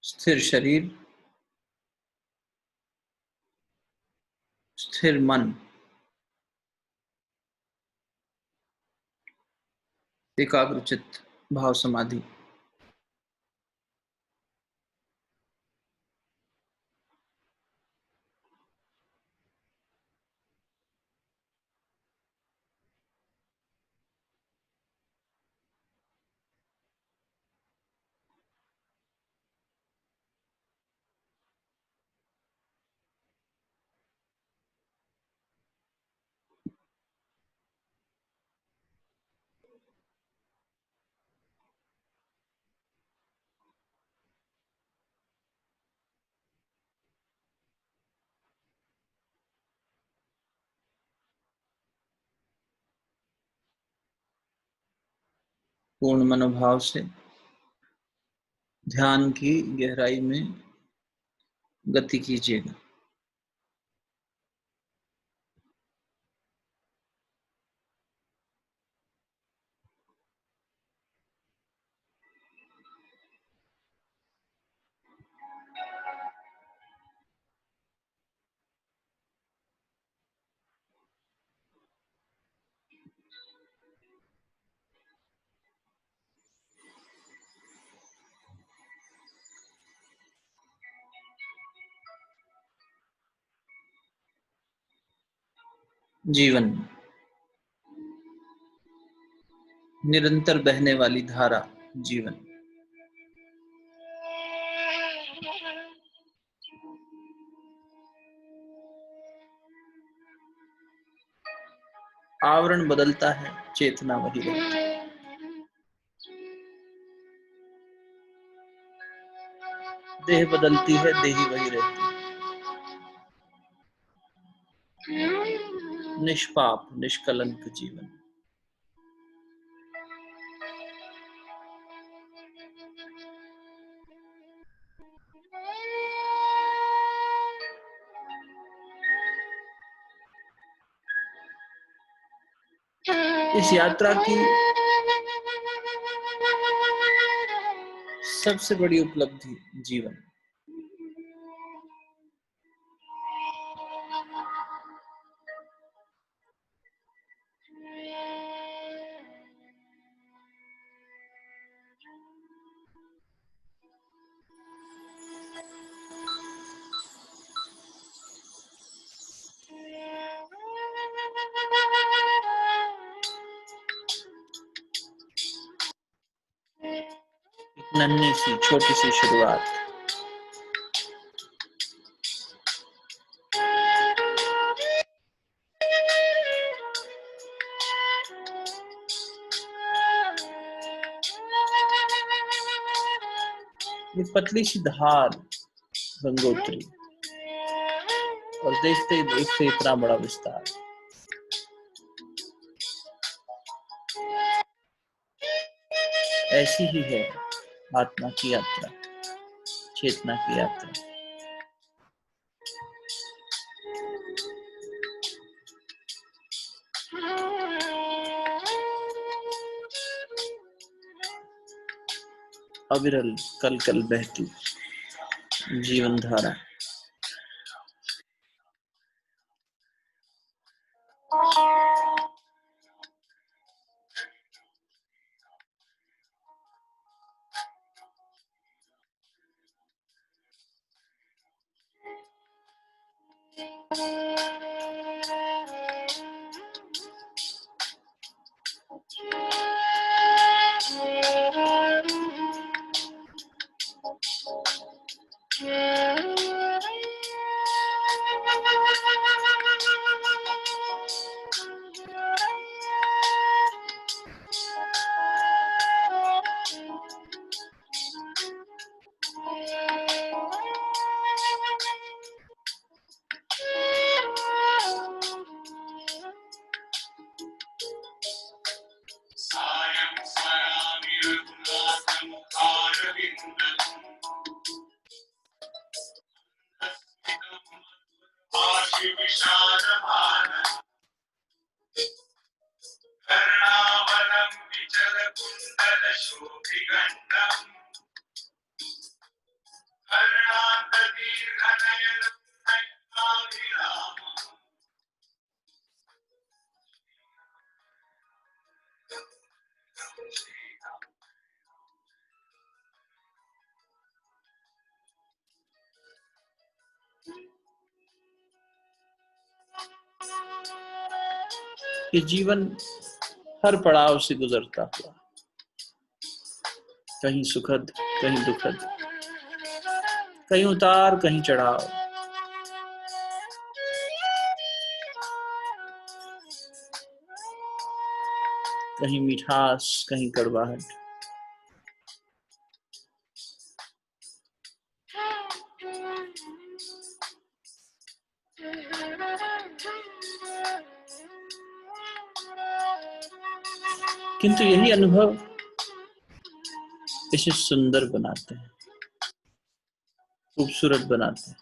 स्थिर शरीर, स्थिर मन, एकाग्र चित्त, भाव समाधि। पूर्ण मनोभाव से ध्यान की गहराई में गति कीजिएगा। जीवन निरंतर बहने वाली धारा, जीवन। आवरण बदलता है, चेतना वही रहती है। देह बदलती है, देही वही रहती है। निष्पाप निष्कलंक जीवन। इस यात्रा की सबसे बड़ी उपलब्धि जीवन। एक नन्ही सी छोटी सी शुरुआत। एक पतली सी धार, गंगोत्री, और देखते देखते इतना बड़ा विस्तार। ऐसी ही है आत्मा की यात्रा, चेतना की यात्रा। अविरल कल कल बहती जीवन धारा। सायं स्वयामि रघुनाथमुखारविन्दम् आशिविशारभारम् कर्णावलम्बिचलकुण्डलशोभिगण्डम् कर्णान्तदीर्घनयनम् नयनाभिरामम् ये जीवन हर पड़ाव से गुजरता हुआ, कहीं सुखद कहीं दुखद, कहीं उतार कहीं चढ़ाव, कहीं मिठास कहीं कड़वाहट। किंतु यही अनुभव इसे सुंदर बनाते हैं, खूबसूरत बनाते हैं।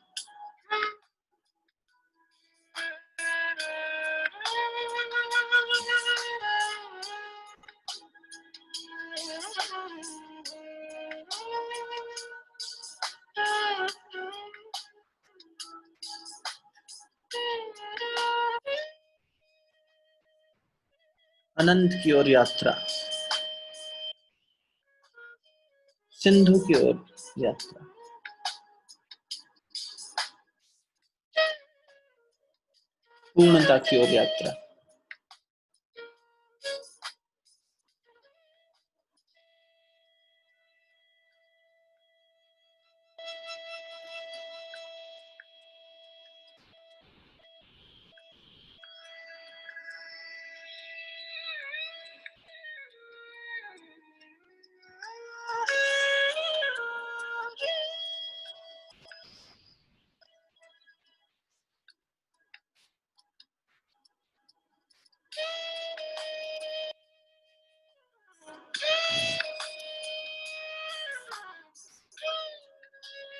अनंत की ओर यात्रा, सिंधु की ओर यात्रा, पूर्णता की ओर यात्रा।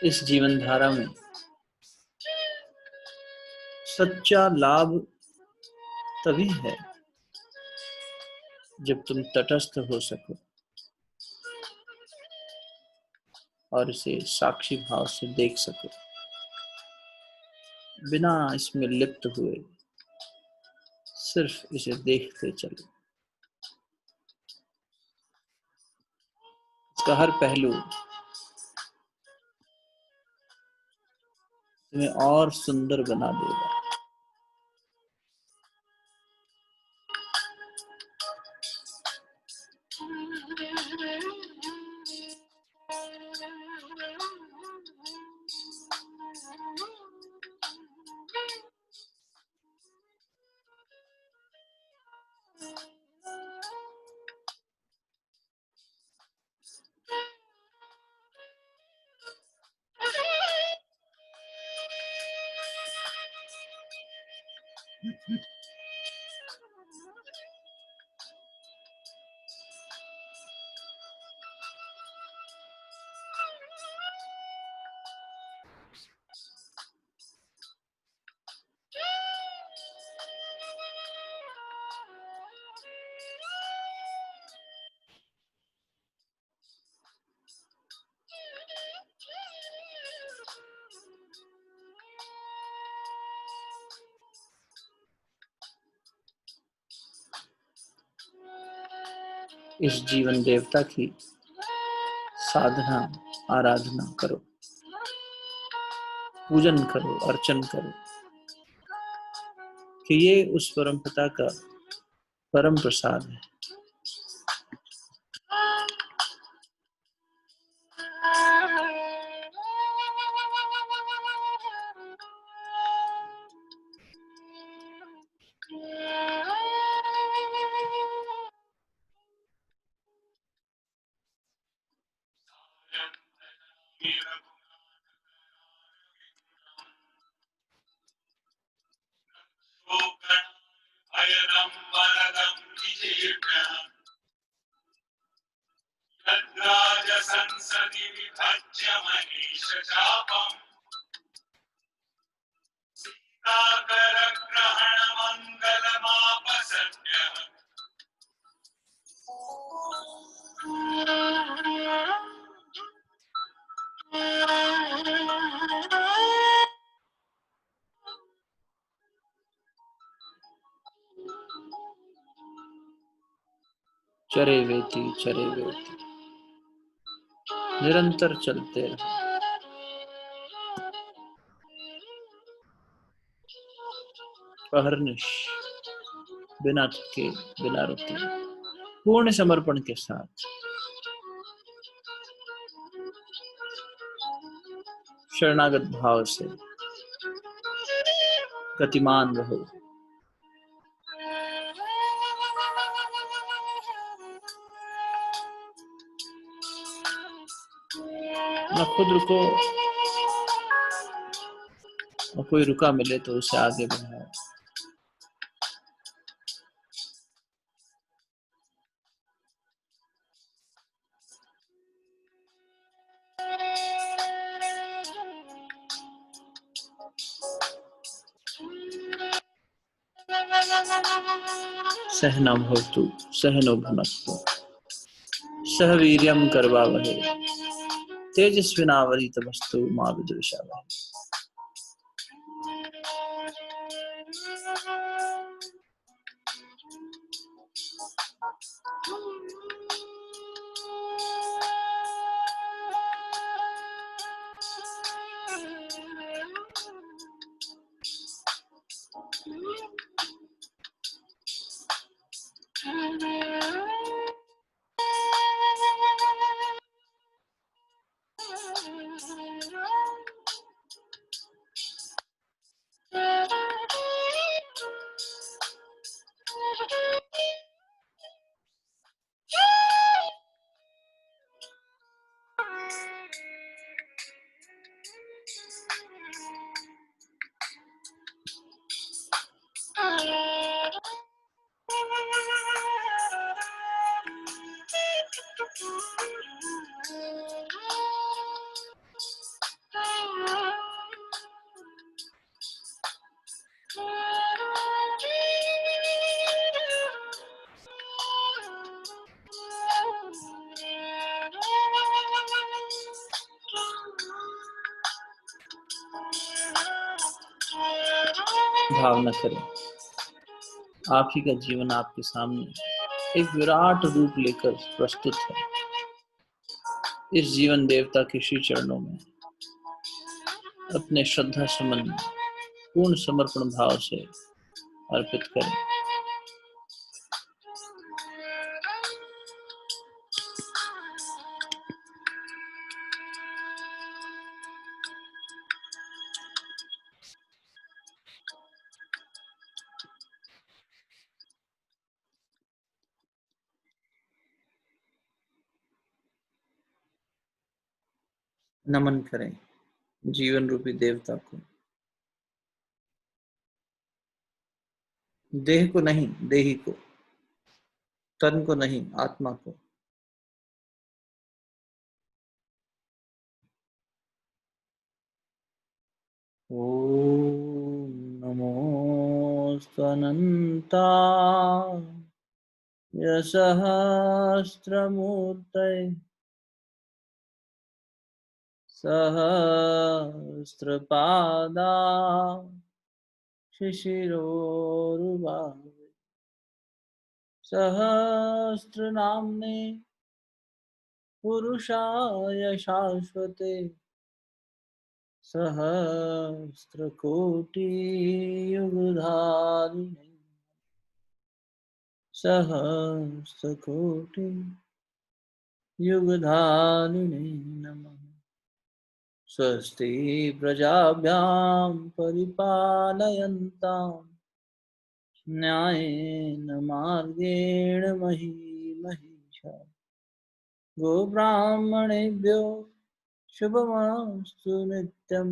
इस जीवन धारा में सच्चा लाभ तभी है जब तुम तटस्थ हो सको और इसे साक्षी भाव से देख सको, बिना इसमें लिप्त हुए सिर्फ इसे देखते चलो। इसका हर पहलू तुम्हें और सुंदर बना देगा। इस जीवन देवता की साधना आराधना करो, पूजन करो, अर्चन करो कि ये उस परम पिता का परम प्रसाद है। भयदं वरदं विजेभ्यः तद्राजसंसदि विभज्य मनीषचापम् सीताकरग्रहणमङ्गलमापसद्यः चरे वेती निरंतर चलते रहो। अहर्निश, बिना थके, बिना रुके, पूर्ण समर्पण के साथ शरणागत भाव से गतिमान रहो। न खुद रुको, और कोई रुका मिले तो उसे आगे बढ़ाओ। सहना भवतु सहनो भुनक्तु सह वीर्यं करवावहै तेजस्विनावधीतमस्तु मा विद्विषावहै। भावना करें, आप ही का जीवन आपके सामने एक विराट रूप लेकर प्रस्तुत है। इस जीवन देवता के श्री चरणों में अपने श्रद्धा सुमन पूर्ण समर्पण भाव से अर्पित करें। नमन करें जीवन रूपी देवता को, देह को नहीं, देही को, तन को नहीं, आत्मा को। ओम नमोस्तुअनंताय सहस्रमूर्तये सहस्रपादाय शिशिरोरुबाहुवे। सहस्रनाम्ने पुरुषाय शाश्वते सहस्रकोटियुगधारिणे सहस्रकोटियुगधारिणे नमः। स्वस्ति प्रजाभ्यां परिपालयन्तां न्यायेन मार्गेण मही महिषा। गोब्राह्मणेभ्यो शुभमस्तु नित्यं।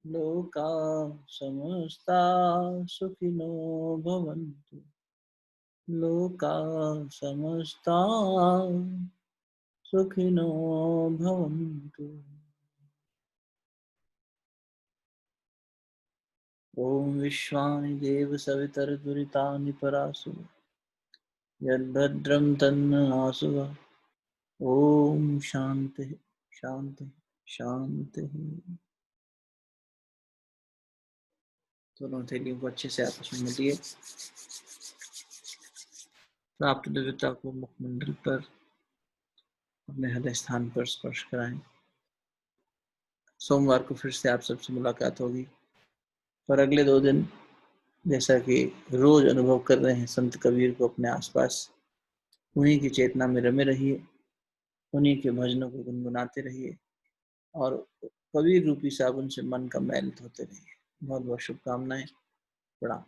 लोका समस्ता सुखिनो भवन्तु। लोका समस्ता सुखिनो भवन्तु। ॐ विश्वानि देव सवितर्दुरितानि परासु यद्भद्रं तन्न आसुः। ॐ शान्ति शान्ति शांति। दोनों हथेलियों को अच्छे से आपस में मिलिए। प्राप्त दिव्यता को मुखमंडल पर अपने हृदय स्थान पर स्पर्श कराएं। सोमवार को फिर से आप सबसे मुलाकात होगी, पर अगले 2 दिन जैसा कि रोज अनुभव कर रहे हैं संत कबीर को अपने आसपास, उन्हीं की चेतना में रमे रहिए, उन्हीं के भजनों को गुनगुनाते रहिए और कबीर रूपी साबुन से मन का मैल धोते रहिए। बहुत बहुत शुभकामनाएं। प्रणाम।